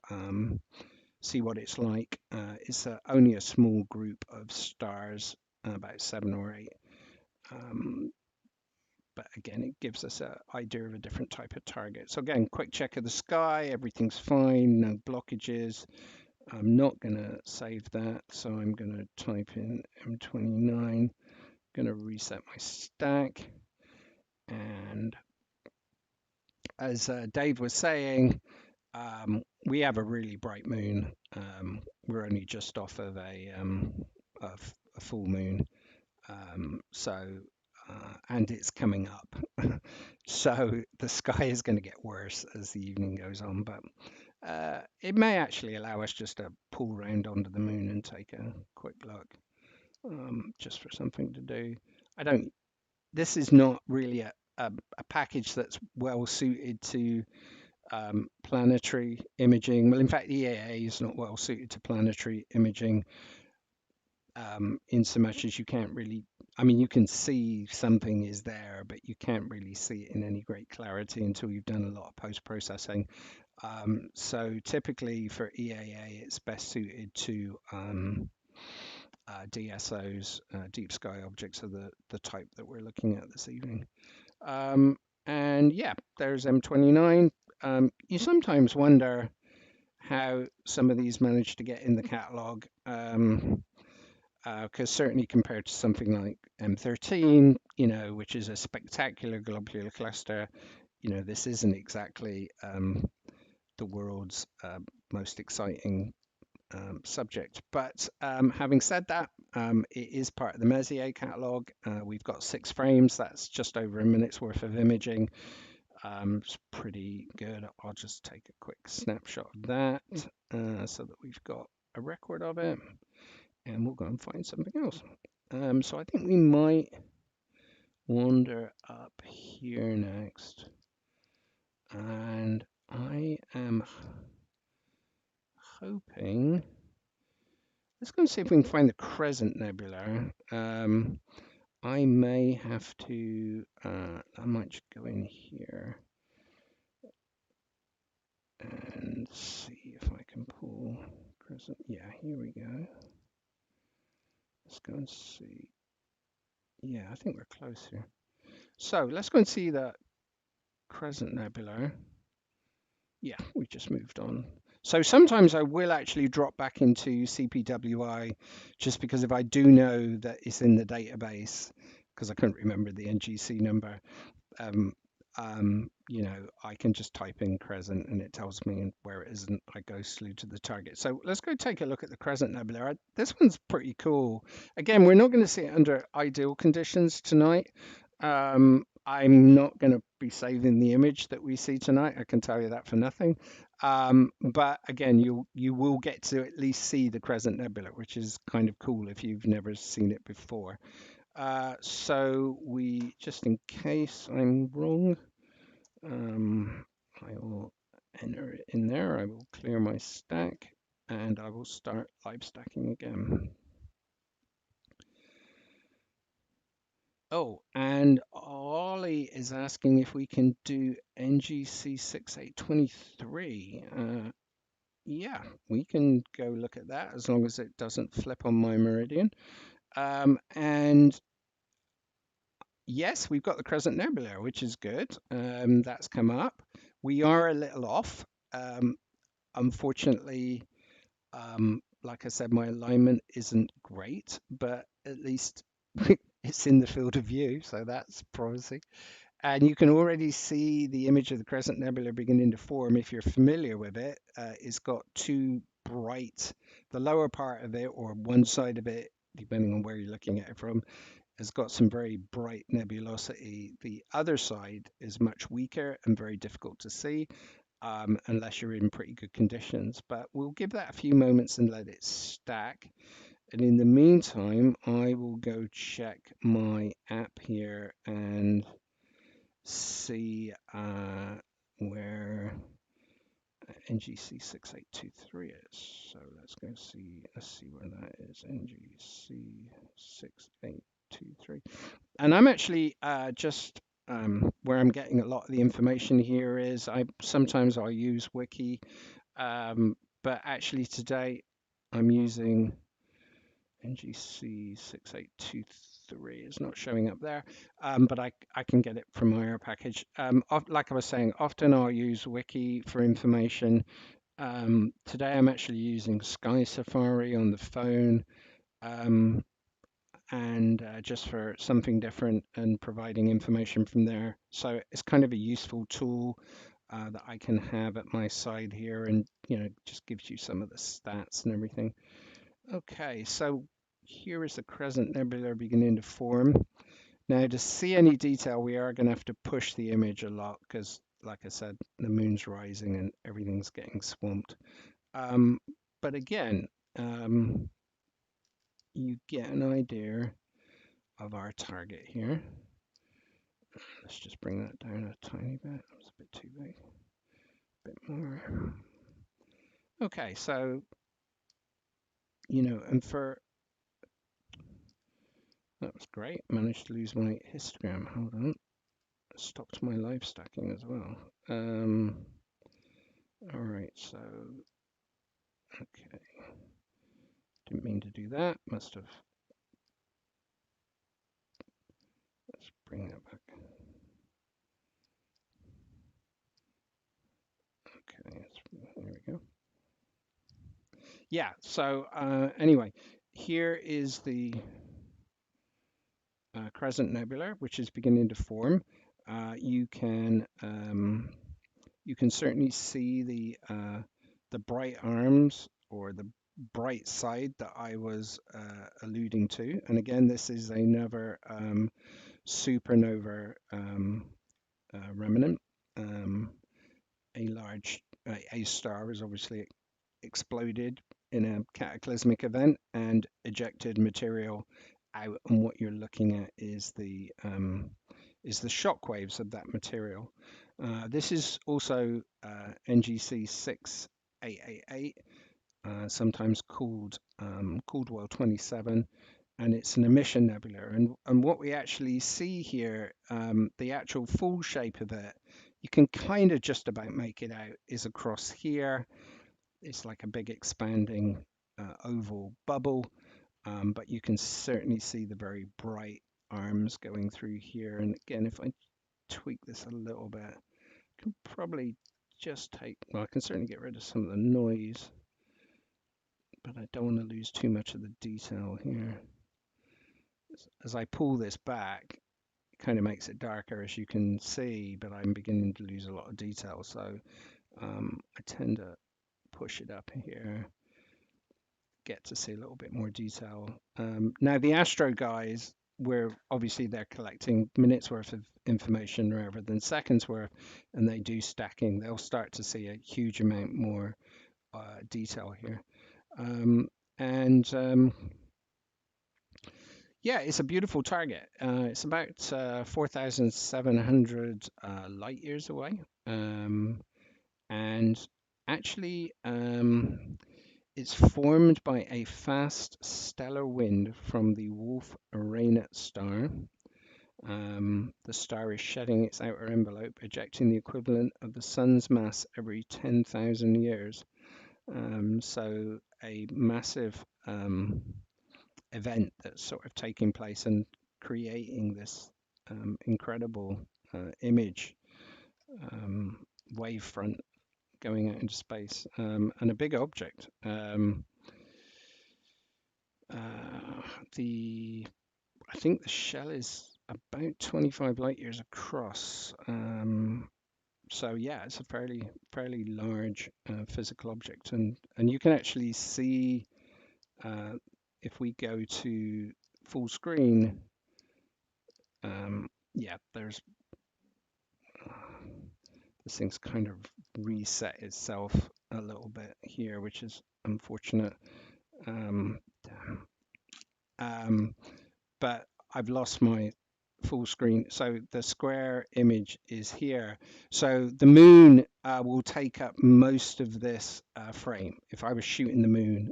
see what it's like. It's only a small group of stars, about 7 or 8. But again, it gives us an idea of a different type of target. So again, quick check of the sky, everything's fine, no blockages. I'm not going to save that, so I'm going to type in M29, going to reset my stack. And as Dave was saying, we have a really bright moon. We're only just off of a full moon. And it's coming up. So the sky is going to get worse as the evening goes on, but it may actually allow us just to pull round onto the moon and take a quick look, just for something to do. This is not really a package that's well suited to planetary imaging. Well, in fact, EAA is not well suited to planetary imaging, in so much as you can't really, I mean, you can see something is there, but you can't really see it in any great clarity until you've done a lot of post-processing. So typically for EAA, it's best suited to DSOs, deep sky objects of the type that we're looking at this evening. And yeah, there's M29. You sometimes wonder how some of these manage to get in the catalog. Because certainly compared to something like M13, which is a spectacular globular cluster, this isn't exactly the world's most exciting subject. But having said that, it is part of the Messier catalog. We've got 6 frames. That's just over a minute's worth of imaging. It's pretty good. I'll just take a quick snapshot of that so that we've got a record of it. And we'll go and find something else. So I think we might wander up here next. And I am hoping, let's go and see if we can find the Crescent Nebula. I may have to, I might just go in here and see if I can pull Crescent. Yeah, here we go. Let's go and see. Yeah, I think we're close here. So let's go and see the Crescent Nebula. Yeah, we just moved on. So sometimes I will actually drop back into CPWI just because if I do know that it's in the database, because I couldn't remember the NGC number, I can just type in Crescent and it tells me where it is and I go through to the target. So let's go take a look at the Crescent Nebula. This one's pretty cool. Again, we're not going to see it under ideal conditions tonight. I'm not going to be saving the image that we see tonight. I can tell you that for nothing. But again, you will get to at least see the Crescent Nebula, which is kind of cool if you've never seen it before. So we, just in case I'm wrong, I will enter it in there. I will clear my stack and I will start live stacking again. Oh, and Ollie is asking if we can do NGC 6823. Yeah, we can go look at that as long as it doesn't flip on my meridian. And yes, we've got the Crescent Nebula, which is good. That's come up. We are a little off. Unfortunately, like I said, my alignment isn't great, but at least it's in the field of view, so that's promising. And you can already see the image of the Crescent Nebula beginning to form. If you're familiar with it, it's got 2 bright, the lower part of it, or one side of it, depending on where you're looking at it from, has got some very bright nebulosity. The other side is much weaker and very difficult to see unless you're in pretty good conditions. But we'll give that a few moments and let it stack. And in the meantime, I will go check my app here and see where NGC 6823 is. So let's go see, let's see where that is, NGC 6823. And I'm actually just where I'm getting a lot of the information here is sometimes I'll use Wiki, but actually today I'm using NGC 6823. It's not showing up there, but I can get it from my IR package. Like I was saying, often I'll use Wiki for information. Today I'm actually using Sky Safari on the phone, and just for something different and providing information from there. So it's kind of a useful tool that I can have at my side here, and just gives you some of the stats and everything. Okay, so here is the Crescent Nebula beginning to form. Now, to see any detail, we are going to have to push the image a lot because, like I said, the moon's rising and everything's getting swamped. But again, you get an idea of our target here. Let's just bring that down a tiny bit. It's a bit too big. A bit more. Okay, so, and for that was great. Managed to lose my histogram. Hold on. Stopped my live stacking as well. All right, so okay. Didn't mean to do that. Must have. Let's bring that back. Okay, there we go. Yeah. So anyway, here is the Crescent Nebula, which is beginning to form. You can certainly see the bright arms or the bright side that I was alluding to. And again, this is another supernova remnant. A large A star has obviously exploded in a cataclysmic event and ejected material out, and what you're looking at is the shock waves of that material. This is also NGC 6888, sometimes called Caldwell 27, and it's an emission nebula. And what we actually see here, the actual full shape of it, you can kind of just about make it out, is across here. It's like a big expanding oval bubble, but you can certainly see the very bright arms going through here. And again, if I tweak this a little bit, I can probably just well, I can certainly get rid of some of the noise, but I don't want to lose too much of the detail here. As I pull this back, it kind of makes it darker, as you can see, but I'm beginning to lose a lot of detail. So I tend to push it up here, get to see a little bit more detail. Now the Astro guys, where obviously they're collecting minutes worth of information rather than seconds worth, and they do stacking, they'll start to see a huge amount more detail here. Yeah, it's a beautiful target. It's about 4,700 light years away. And actually, it's formed by a fast stellar wind from the Wolf-Rayet star. The star is shedding its outer envelope, ejecting the equivalent of the sun's mass every 10,000 years. So a massive event that's sort of taking place and creating this incredible image wavefront going out into space, and a big object. I think the shell is about 25 light years across. So yeah, it's a fairly large physical object, and you can actually see if we go to full screen. Yeah, there's this thing's kind of reset itself a little bit here, which is unfortunate. But I've lost my full screen. So the square image is here. So the moon will take up most of this frame. If I was shooting the moon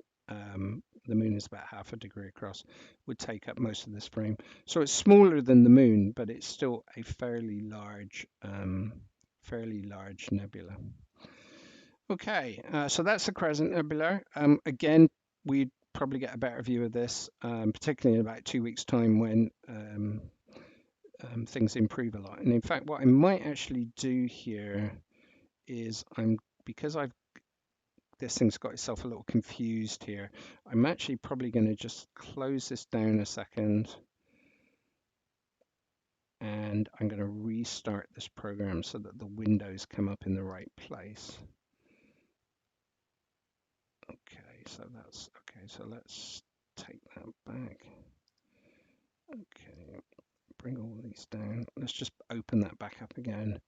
is about half a degree across, would take up most of this frame. So it's smaller than the moon, but it's still a fairly large nebula. Okay, so that's the Crescent Nebula. Again, we'd probably get a better view of this, particularly in about 2 weeks' time when things improve a lot. And in fact, what I might actually do here is because this thing's got itself a little confused here, I'm actually probably going to just close this down a second. And I'm going to restart this program so that the windows come up in the right place. Okay, so that's okay. So let's take that back. Okay, bring all these down. Let's just open that back up again,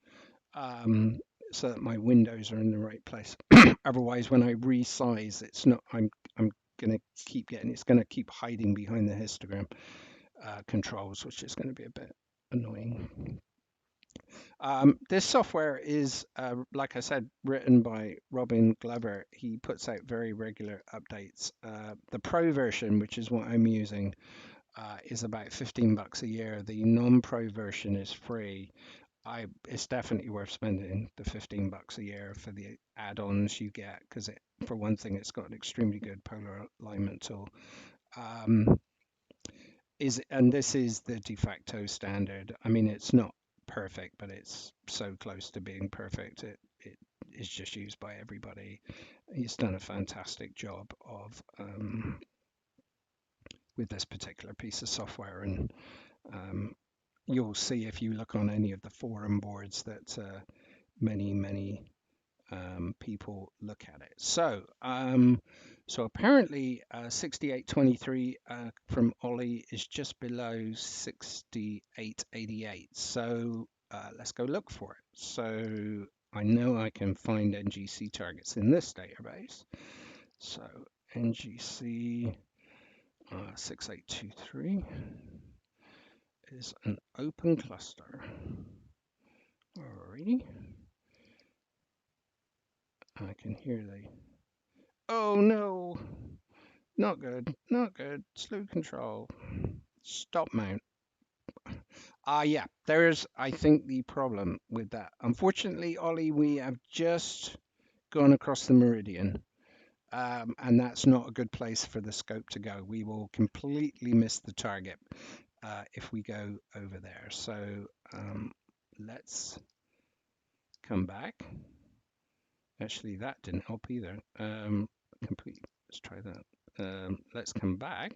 so that my windows are in the right place. Otherwise, when I resize, it's not. I'm going to keep getting. It's going to keep hiding behind the histogram controls, which is going to be a bit annoying. This software is, like I said, written by Robin Glover. He puts out very regular updates. The Pro version, which is what I'm using, is about $15 a year. The non-Pro version is free. It's definitely worth spending the $15 a year for the add-ons you get, because for one thing, it's got an extremely good polar alignment tool. And this is the de facto standard. I mean, it's not perfect, but it's so close to being perfect. It is just used by everybody. He's done a fantastic job of with this particular piece of software, and you'll see if you look on any of the forum boards that many people look at it. So apparently 6823 from Ollie is just below 6888. So let's go look for it. So I know I can find NGC targets in this database. So NGC 6823 is an open cluster. Alrighty. I can hear oh no, not good, not good. Slew control, stop mount. Yeah, there's, I think, the problem with that. Unfortunately, Ollie, we have just gone across the meridian, and that's not a good place for the scope to go. We will completely miss the target if we go over there. So let's come back. Actually, that didn't help either. Let's try that. Let's come back.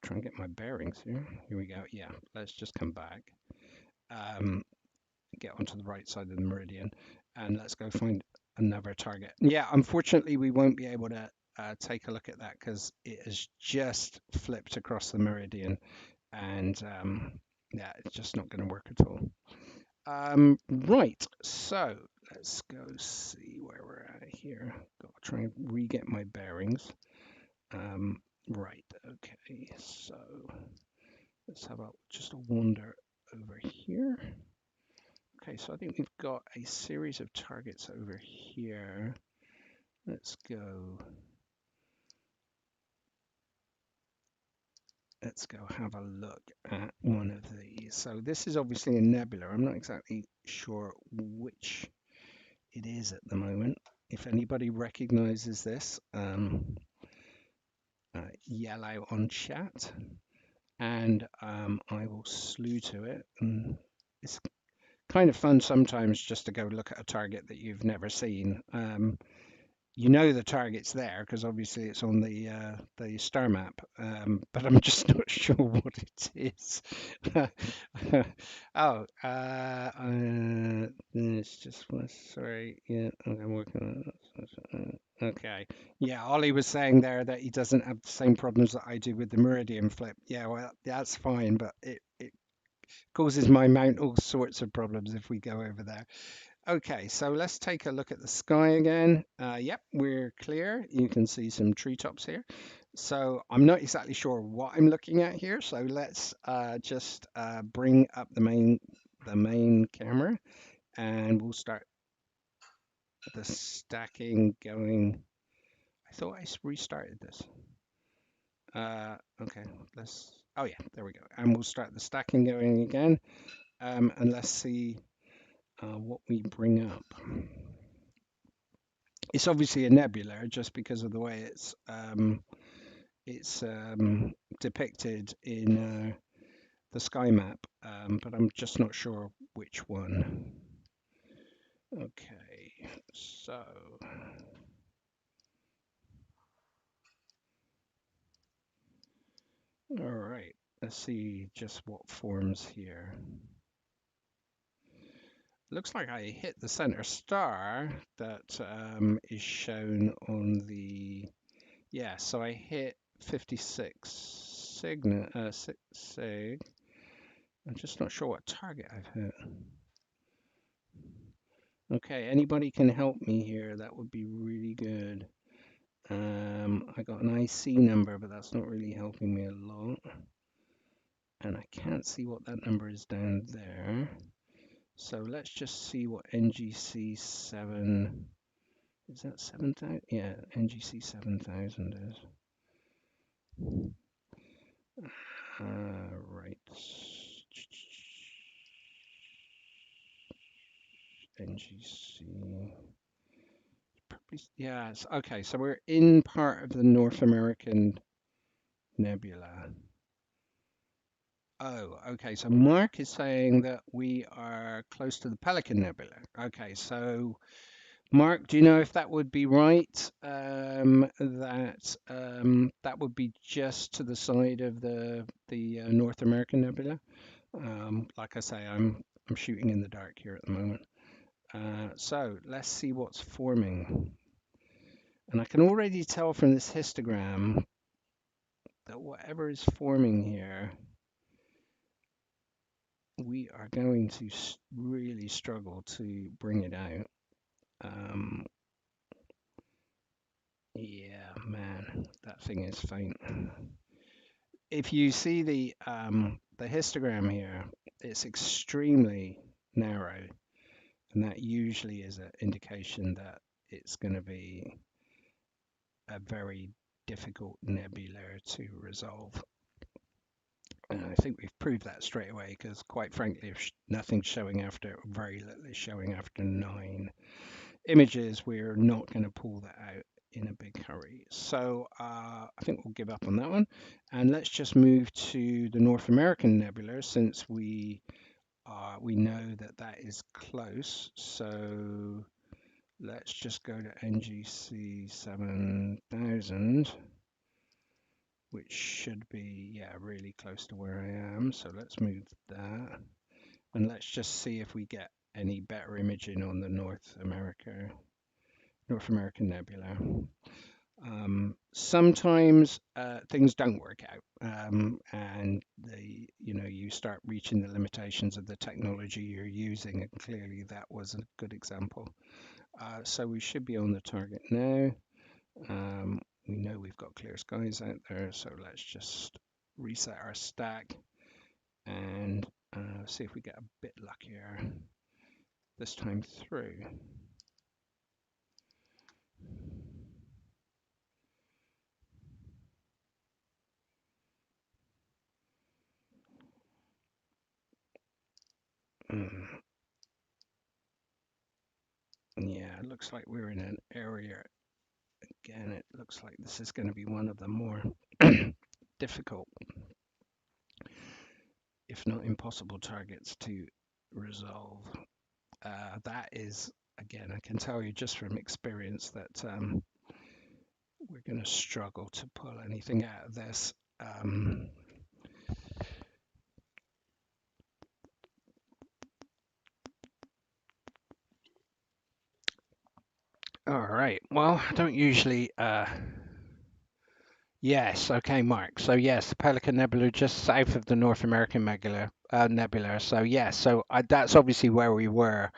Try and get my bearings here. Here we go. Yeah, let's just come back. Get onto the right side of the meridian, and let's go find another target. Yeah, unfortunately, we won't be able to take a look at that because it has just flipped across the meridian, and yeah, it's just not going to work at all. Right, so let's go see where we're at here. Got to try and re-get my bearings. Right, okay, so let's have just a wander over here. Okay, so I think we've got a series of targets over here. Let's go have a look at one of these. So this is obviously a nebula. I'm not exactly sure which it is at the moment. If anybody recognizes this, yell out on chat, and I will slew to it. And it's kind of fun sometimes just to go look at a target that you've never seen. You know the target's there because obviously it's on the star map, but I'm just not sure what it is. Oh, it's just sorry. Yeah, I'm working on it. Okay. Yeah, Ollie was saying there that he doesn't have the same problems that I do with the meridian flip. Yeah, well, that's fine, but it causes my mount all sorts of problems if we go over there. Okay, so let's take a look at the sky again. Yep, we're clear. You can see some treetops here. So I'm not exactly sure what I'm looking at here. So let's just bring up the main camera, and we'll start the stacking going. I thought I restarted this. Okay, let's. Oh yeah, there we go. And we'll start the stacking going again. And let's see what we bring up. It's obviously a nebula just because of the way it's depicted in the sky map, but I'm just not sure which one. Okay, so all right, let's see just what forms here. Looks like I hit the center star that is shown on the, yeah, so I hit 56 sig. I'm just not sure what target I've hit. Okay, anybody can help me here. That would be really good. I got an IC number, but that's not really helping me a lot. And I can't see what that number is down there. So let's just see what NGC 7, is that 7,000? Yeah, NGC 7000 is. Right. NGC. Yeah, okay, so we're in part of the North American Nebula. Oh, okay, so Mark is saying that we are close to the Pelican Nebula. Okay, so Mark, do you know if that would be right? That would be just to the side of the North American Nebula. Like I say, I'm shooting in the dark here at the moment. So let's see what's forming. And I can already tell from this histogram that whatever is forming here, we are going to really struggle to bring it out. Yeah, man, that thing is faint. If you see the histogram here, it's extremely narrow, and that usually is an indication that it's going to be a very difficult nebula to resolve. And I think we've proved that straight away because, quite frankly, if nothing's showing after, very little is showing after 9 images, we're not going to pull that out in a big hurry. So I think we'll give up on that one. And let's just move to the North American Nebula since we know that that is close. So let's just go to NGC 7000. Which should be, yeah, really close to where I am. So let's move that. And let's just see if we get any better imaging on the North American Nebula. Sometimes things don't work out, and you start reaching the limitations of the technology you're using, and clearly that was a good example. So we should be on the target now. We know we've got clear skies out there, so let's just reset our stack and see if we get a bit luckier this time through. Yeah, it looks like we're in an area. Again, it looks like this is going to be one of the more difficult, if not impossible, targets to resolve. That is, again, I can tell you just from experience that we're going to struggle to pull anything out of this. All right. Well, I don't usually. Yes. Okay, Mark. So yes, the Pelican Nebula just south of the North American Nebula. So yes. So that's obviously where we were,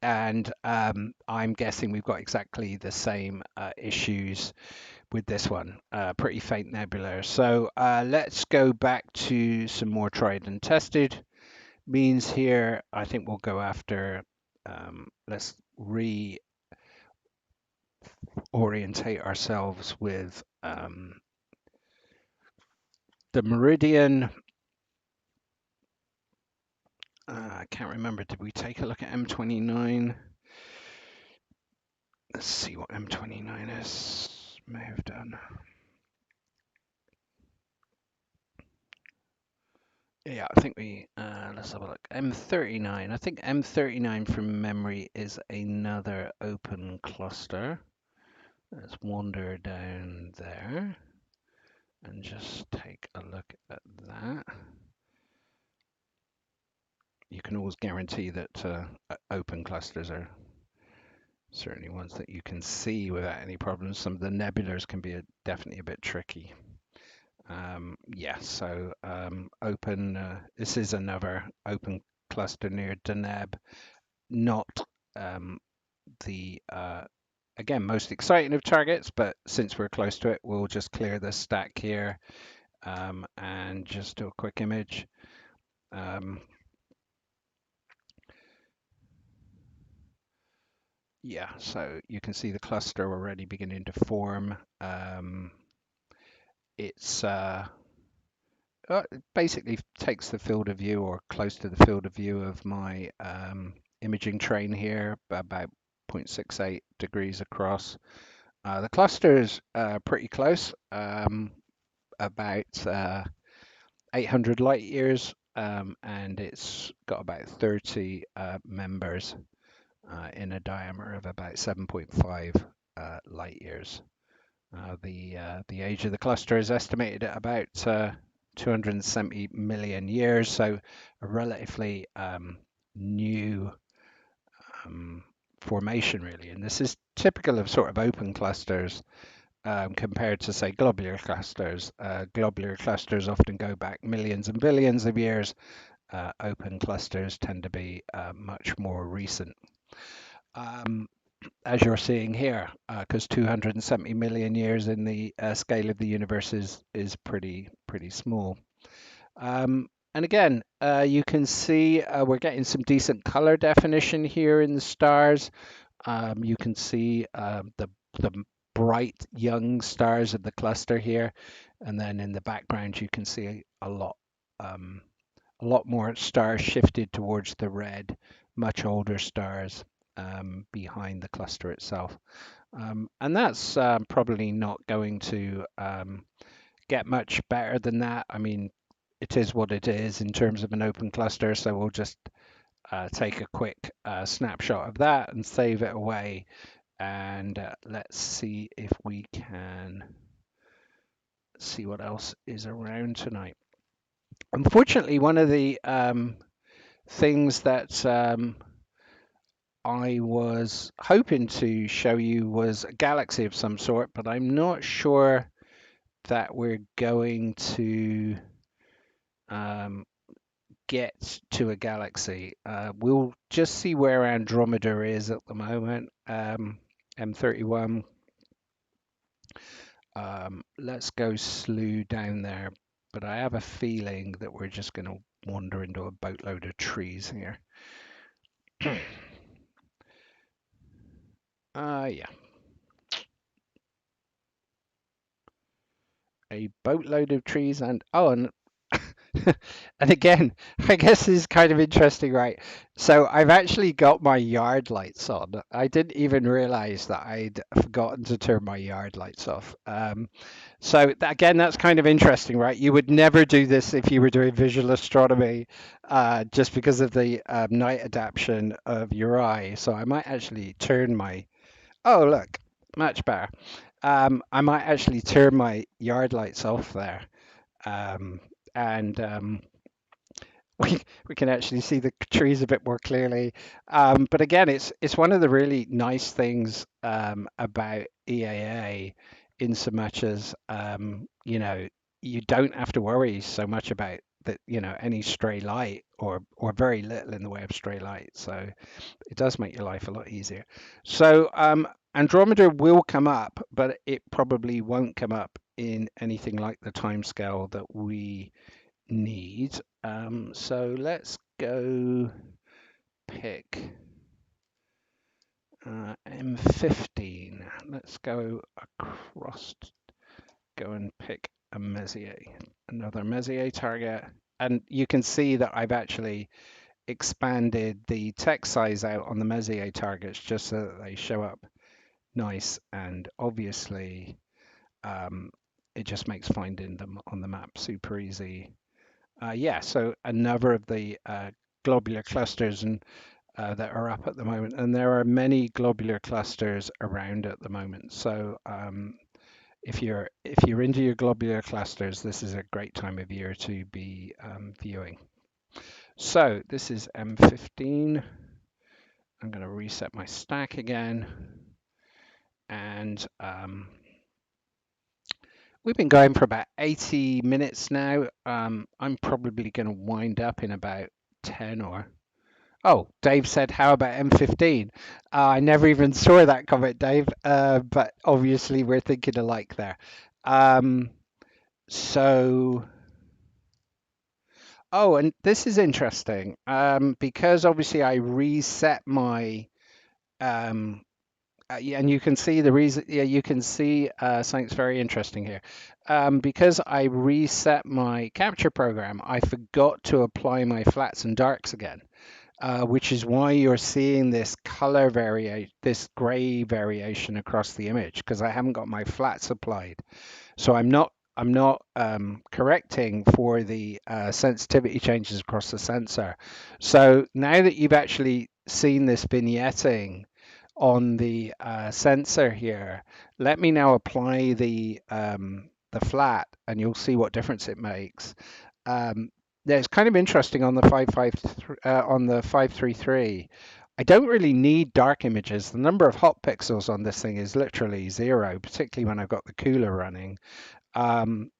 and I'm guessing we've got exactly the same issues with this one, pretty faint nebula. So let's go back to some more tried and tested means here. I think we'll go after, let's reorientate ourselves with the meridian. I can't remember, did we take a look at M29? Let's see what M29 is. May have done. Yeah, I think we, let's have a look. M39, I think M39 from memory is another open cluster. Let's wander down there and just take a look at that. You can always guarantee that open clusters are certainly ones that you can see without any problems. Some of the nebulars can be definitely a bit tricky. Yeah, so open, this is another open cluster near Deneb, not the, again, most exciting of targets, but since we're close to it, we'll just clear the stack here and just do a quick image. Yeah, so you can see the cluster already beginning to form. It's it basically takes the field of view, or close to the field of view, of my imaging train here, about 0.68 degrees across. The cluster is pretty close, about 800 light years, and it's got about 30 members in a diameter of about 7.5 light years. The age of the cluster is estimated at about 270 million years, so a relatively new formation, really. And this is typical of sort of open clusters compared to, say, globular clusters. Globular clusters often go back millions and billions of years. Open clusters tend to be much more recent. As you're seeing here, because 270 million years in the scale of the universe is pretty small. And again, you can see we're getting some decent color definition here in the stars. You can see the bright young stars of the cluster here, and then in the background you can see a lot more stars shifted towards the red, much older stars behind the cluster itself. And that's probably not going to get much better than that. I mean, it is what it is in terms of an open cluster, so we'll just take a quick snapshot of that and save it away, and let's see if we can see what else is around tonight. Unfortunately, one of the things that I was hoping to show you was a galaxy of some sort, but I'm not sure that we're going to get to a galaxy. We'll just see where Andromeda is at the moment. M31. Let's go slew down there, but I have a feeling that we're just going to wander into a boatload of trees here. Yeah. A boatload of trees and and again, I guess this is kind of interesting, right? So I've actually got my yard lights on. I didn't even realize that I'd forgotten to turn my yard lights off. So again, that's kind of interesting, right? You would never do this if you were doing visual astronomy, just because of the night adaptation of your eye. So I might actually turn my, oh look, much better. I might actually turn my yard lights off there. And we can actually see the trees a bit more clearly. But again, it's one of the really nice things about EAA, in so much as you know, you don't have to worry so much about that, you know, any stray light or very little in the way of stray light. So it does make your life a lot easier. So Andromeda will come up, but it probably won't come up in anything like the timescale that we need. So let's go pick M15. Let's go across, go and pick a Messier, another Messier target. And you can see that I've actually expanded the text size out on the Messier targets just so that they show up nice, and obviously it just makes finding them on the map super easy. Yeah, so another of the globular clusters and that are up at the moment, and there are many globular clusters around at the moment. So if you're into your globular clusters, this is a great time of year to be viewing. So this is M15. I'm going to reset my stack again, and we've been going for about 80 minutes now. I'm probably going to wind up in about 10 or... Oh, Dave said, how about M15? I never even saw that comment, Dave, but obviously we're thinking alike there. So, oh, and this is interesting because obviously I reset my... yeah, and you can see the reason. Yeah, you can see something's very interesting here. Because I reset my capture program, I forgot to apply my flats and darks again, which is why you're seeing this color variation, this gray variation across the image, because I haven't got my flats applied. So I'm not correcting for the sensitivity changes across the sensor. So now that you've actually seen this vignetting on the sensor here, let me now apply the flat, and you'll see what difference it makes. It's kind of interesting on the 533. I don't really need dark images. The number of hot pixels on this thing is literally zero, particularly when I've got the cooler running.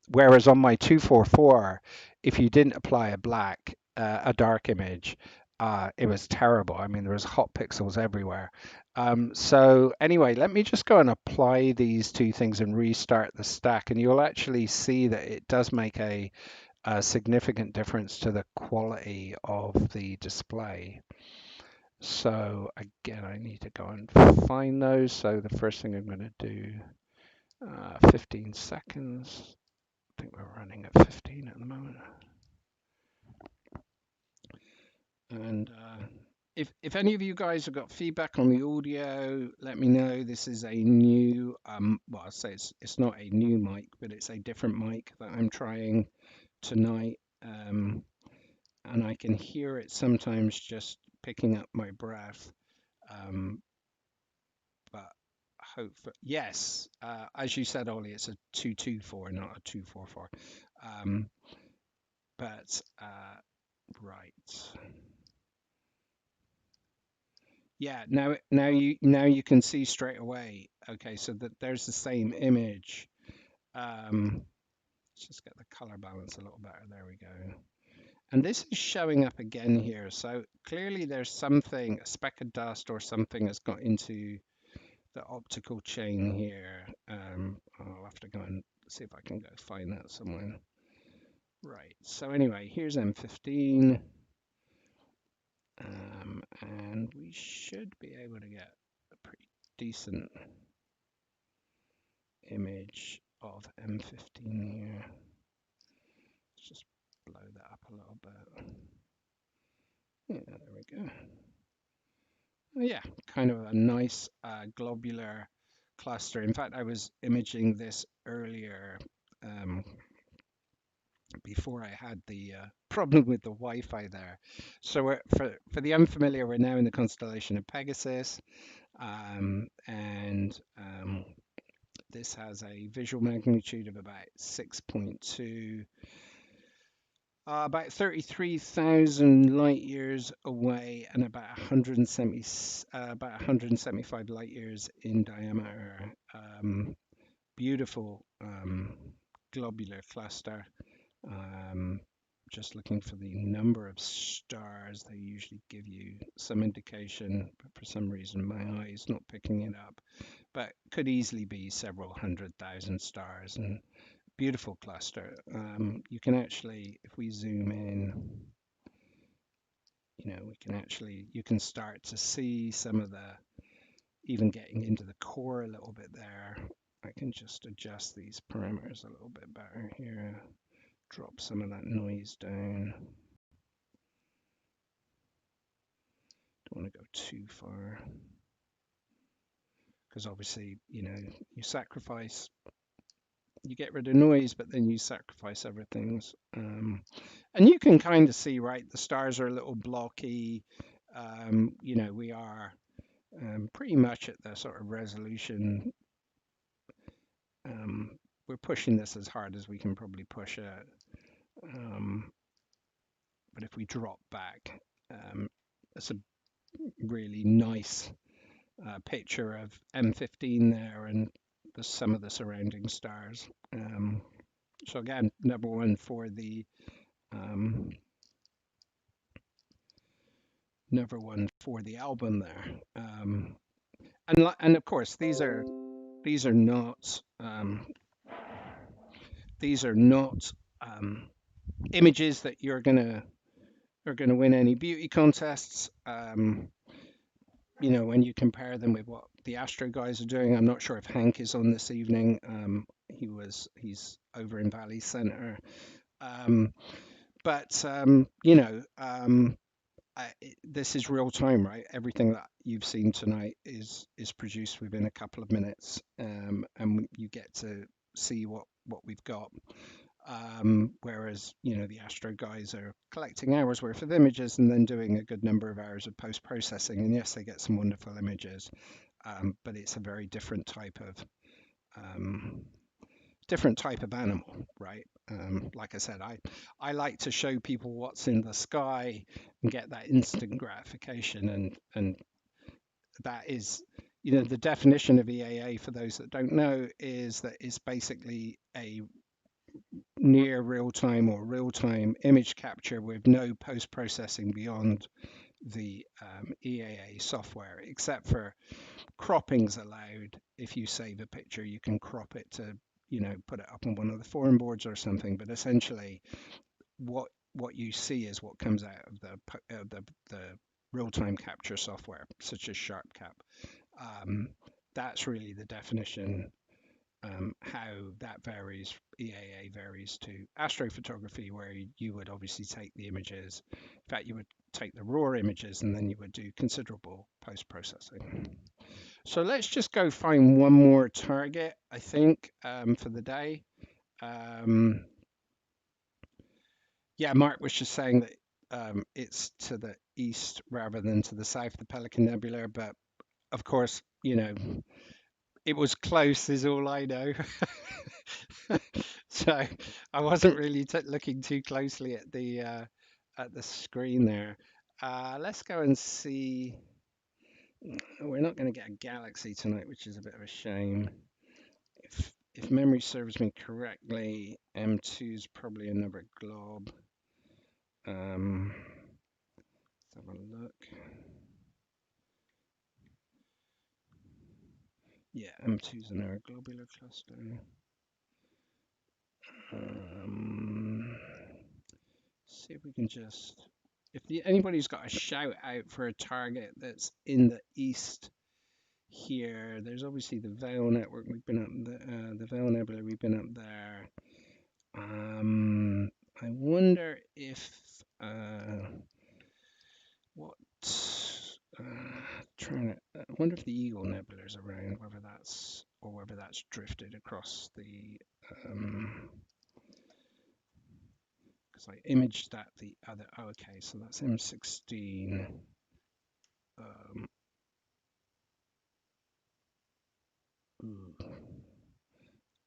Whereas on my 244, if you didn't apply a dark image, it was terrible. I mean, there was hot pixels everywhere. So anyway, let me just go and apply these two things and restart the stack, and you'll actually see that it does make a significant difference to the quality of the display. So again, I need to go and find those. So the first thing I'm going to do, 15 seconds. I think we're running at 15 at the moment. And if any of you guys have got feedback on the audio, let me know. This is a new, well, I'll say it's not a new mic, but it's a different mic that I'm trying tonight. And I can hear it sometimes just picking up my breath. But hopefully, yes, as you said, Ollie, it's a 224, not a 244. But right. Yeah, now you can see straight away. Okay, so that there's the same image. Let's just get the color balance a little better. There we go. And this is showing up again here. So clearly there's something, a speck of dust or something has got into the optical chain here. I'll have to go and see if I can go find that somewhere. Right, so anyway, here's M15. And we should be able to get a pretty decent image of M15 here. Let's just blow that up a little bit. Yeah, there we go. Yeah, kind of a nice globular cluster. In fact, I was imaging this earlier before I had the problem with the Wi-Fi there. So for the unfamiliar, we're now in the constellation of Pegasus, and this has a visual magnitude of about 6.2, about 33,000 light years away, and about 175 light years in diameter. Beautiful globular cluster. Just looking for the number of stars. They usually give you some indication, but for some reason my eye is not picking it up. but could easily be several 100,000 stars, and beautiful cluster. You can actually, if we zoom in, you can start to see some of the, even getting into the core a little bit there. I can just adjust these parameters a little bit better here, drop some of that noise down. Don't want to go too far, because obviously, you get rid of noise, but then you sacrifice other things. And you can kind of see, right, the stars are a little blocky. We are pretty much at the sort of resolution. We're pushing this as hard as we can probably push it. But if we drop back, it's a really nice picture of M15 there and some of the surrounding stars. So again, number one for the album there. And of course these are not images that are gonna win any beauty contests. When you compare them with what the Astro guys are doing. I'm not sure if Hank is on this evening. He's over in Valley Center. This is real time, right? Everything that you've seen tonight is produced within a couple of minutes, and you get to see what we've got. Whereas the Astro guys are collecting hours worth of images and then doing a good number of hours of post-processing, and yes, they get some wonderful images, but it's a very different type of animal, right? Like I said, I like to show people what's in the sky and get that instant gratification, and that is, the definition of EAA, for those that don't know, is that it's basically a near real-time or real-time image capture with no post-processing beyond the EAA software, except for cropping's allowed. If you save a picture, you can crop it to put it up on one of the forum boards or something, but essentially what you see is what comes out of the real-time capture software, such as SharpCap. That's really the definition. How that varies, EAA varies to astrophotography, where you would obviously take the images. In fact, you would take the raw images and then you would do considerable post-processing. So let's just go find one more target, I think, for the day. Yeah, Mark was just saying that it's to the east rather than to the south, the Pelican Nebula, but of course, it was close is all I know. So I wasn't really looking too closely at the screen there. Let's go and see. We're not going to get a galaxy tonight, which is a bit of a shame. If memory serves me correctly, M2 is probably another glob. Let's have a look. Yeah, M2 is another globular cluster. See if we can just, if anybody's got a shout out for a target that's in the east here. There's obviously the Veil network. We've been up the Veil Nebula. We've been up there. I wonder if I wonder if the Eagle Nebula is around, whether that's drifted across the because I imaged that the other. Oh, okay, so that's M16.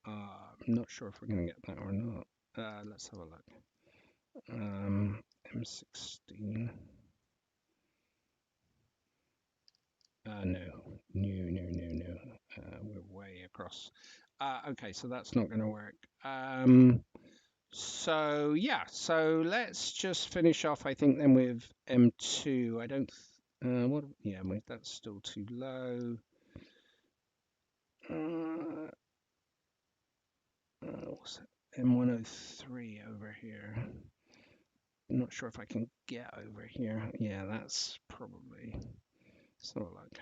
I'm not sure if we're going to get that or not. Let's have a look. M16. No. We're way across. Okay, so that's not going to work. So yeah, so let's just finish off, I think, then with M2. I don't. That's still too low. What's it? M103 over here. I'm not sure if I can get over here. Yeah, that's probably. Let's have a look.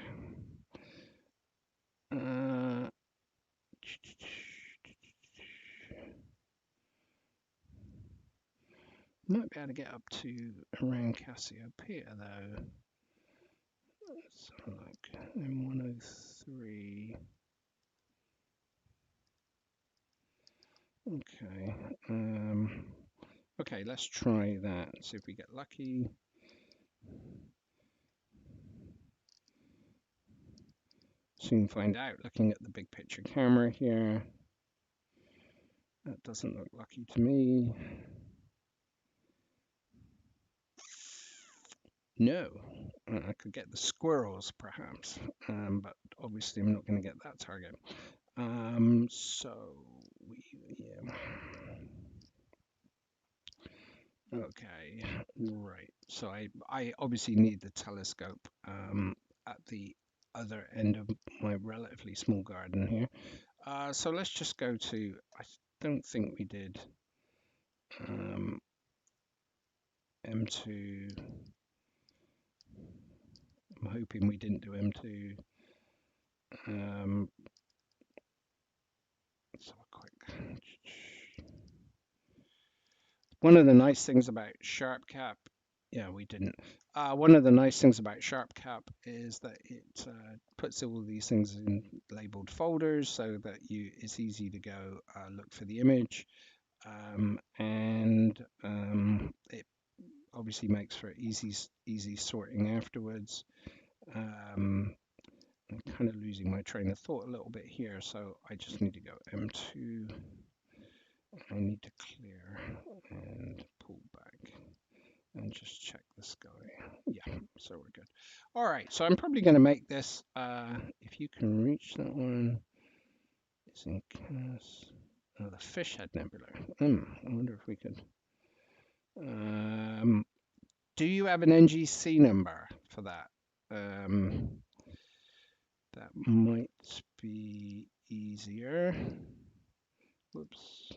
Might be able to get up to around Cassiopeia though. Let's have a look. M103. Okay. Okay, let's try that. See if we get lucky. Soon find out looking at the big picture camera here. That doesn't look lucky to me. No, I could get the squirrels perhaps, but obviously I'm not going to get that target. Yeah. Okay, right. So I obviously need the telescope at the other end of my relatively small garden here. So let's just go to, I don't think we did M2. I'm hoping we didn't do M2. Let's have a quick. One of the nice things about SharpCap, yeah, we didn't. One of the nice things about SharpCap is that it puts all these things in labeled folders so that it's easy to go look for the image, and it obviously makes for easy sorting afterwards. I'm kind of losing my train of thought a little bit here, so I just need to go M2. I need to clear and pull back and just check the sky. Yeah, so we're good. All right, so I'm probably going to make this, if you can reach that one, it's in Cass. Oh, the Fishhead Nebula. I wonder if we could. Do you have an NGC number for that? That might be easier. Whoops.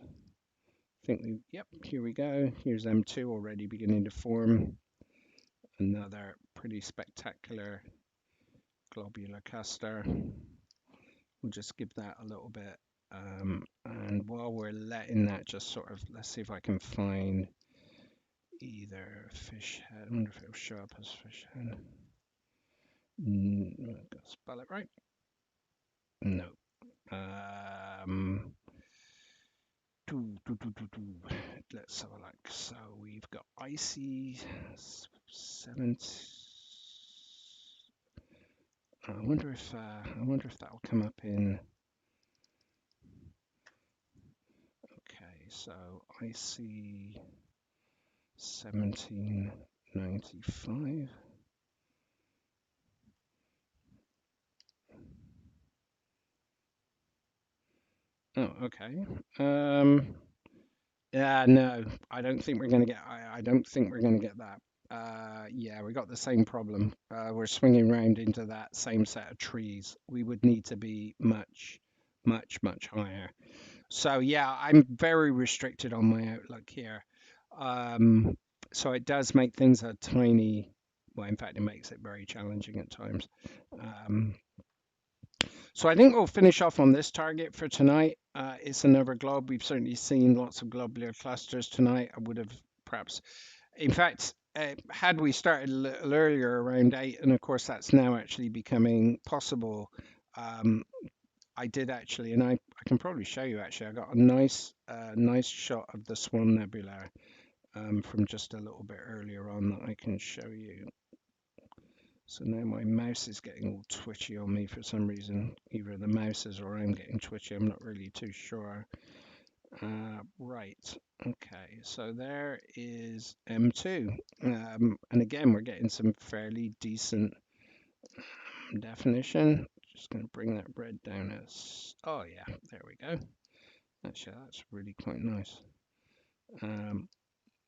Yep, here we go. Here's M2 already beginning to form. Another pretty spectacular globular cluster. We'll just give that a little bit. And while we're letting that just sort of, let's see if I can find either Fishhead. I wonder if it'll show up as Fishhead. Gotta spell it right. No. Let's have a look. So we've got icy 7. I wonder if that'll come up in. Okay, so icy 1795. Oh, okay. Yeah, no, I don't think we're gonna get. I don't think we're gonna get that. Yeah, we got the same problem. We're swinging round into that same set of trees. We would need to be much higher. So yeah, I'm very restricted on my outlook here. So it does make things a tiny. Well, in fact, it makes it very challenging at times. So I think we'll finish off on this target for tonight. It's another glob. We've certainly seen lots of globular clusters tonight. I would have perhaps, in fact, had we started a little earlier around 8, and of course that's now actually becoming possible. I did actually, and I can probably show you actually. I got a nice shot of the Swan Nebula from just a little bit earlier on that I can show you. So now my mouse is getting all twitchy on me for some reason. Either the mouse is or I'm getting twitchy. I'm not really too sure. Right. Okay. So there is M2. And again, we're getting some fairly decent definition. Just going to bring that red down as. Oh, yeah. There we go. Actually, that's really quite nice.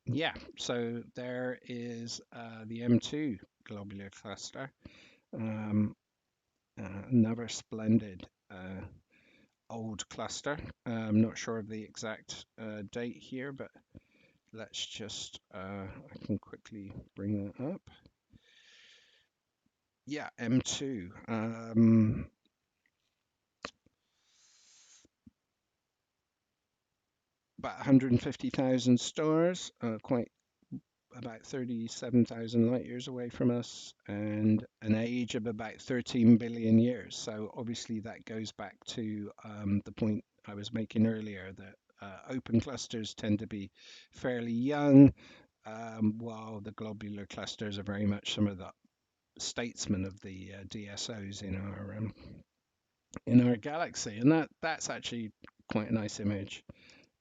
Yeah. So there is the M2 globular cluster. Another splendid old cluster. I'm not sure of the exact date here, but let's just, I can quickly bring that up. Yeah, M2. About 150,000 stars, quite about 37,000 light years away from us, and an age of about 13 billion years. So obviously that goes back to the point I was making earlier that open clusters tend to be fairly young, while the globular clusters are very much some of the statesmen of the DSOs in our galaxy, and that's actually quite a nice image.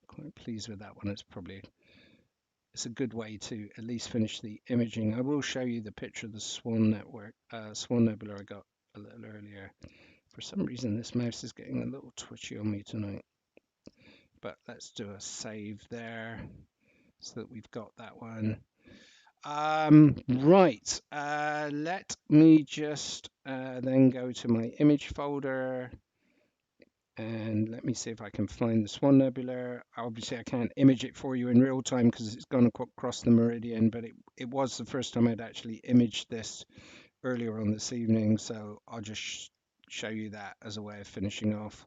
Quite pleased with that one. It's a good way to at least finish the imaging. I will show you the picture of the Swan Nebula I got a little earlier. For some reason, this mouse is getting a little twitchy on me tonight. But let's do a save there so that we've got that one. Right. Let me just then go to my image folder. And let me see if I can find the Swan Nebula. Obviously, I can't image it for you in real time because it's gone across the meridian, but it was the first time I'd actually imaged this earlier on this evening, so I'll just show you that as a way of finishing off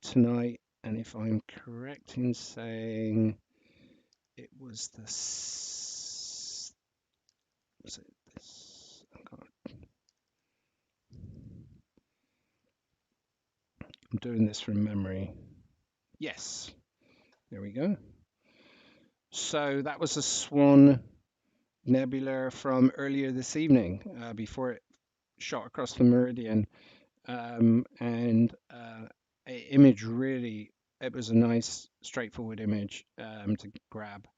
tonight. And if I'm correct in saying it was this, was it this? Oh God. I'm doing this from memory. Yes, there we go. So that was a Swan Nebula from earlier this evening, before it shot across the meridian. And image really, it was a nice, straightforward image to grab,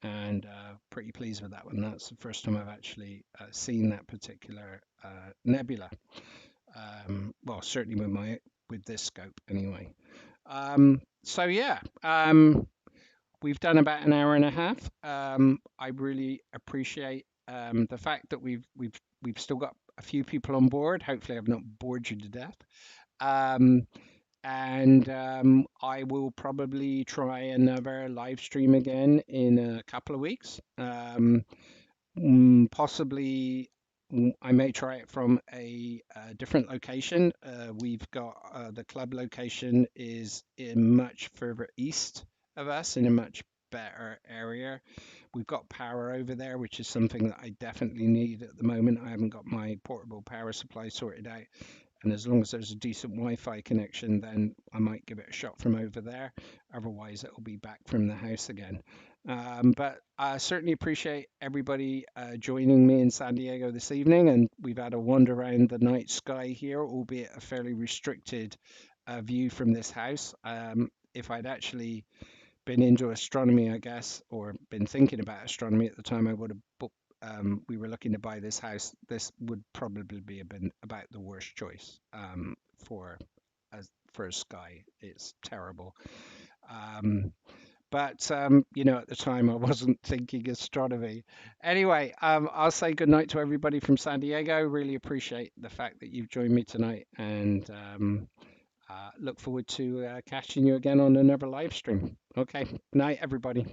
and pretty pleased with that one. That's the first time I've actually seen that particular nebula. Well, certainly with this scope anyway. So yeah, we've done about an hour and a half. I really appreciate the fact that we've still got a few people on board. Hopefully, I've not bored you to death. Um, and I will probably try another live stream again in a couple of weeks. Possibly, I may try it from a different location. We've got the club location is in much further east of us in a much better area. We've got power over there, which is something that I definitely need at the moment. I haven't got my portable power supply sorted out. And as long as there's a decent Wi-Fi connection, then I might give it a shot from over there. Otherwise, it'll be back from the house again. But I certainly appreciate everybody joining me in San Diego this evening. And we've had a wander around the night sky here, albeit a fairly restricted view from this house. If I'd actually been into astronomy, I guess, or been thinking about astronomy at the time, I would have booked. We were looking to buy this house. This would probably be about the worst choice for a sky. It's terrible. But at the time I wasn't thinking astronomy. Anyway, I'll say good night to everybody from San Diego. Really appreciate the fact that you've joined me tonight, and look forward to catching you again on another live stream. Okay, night everybody.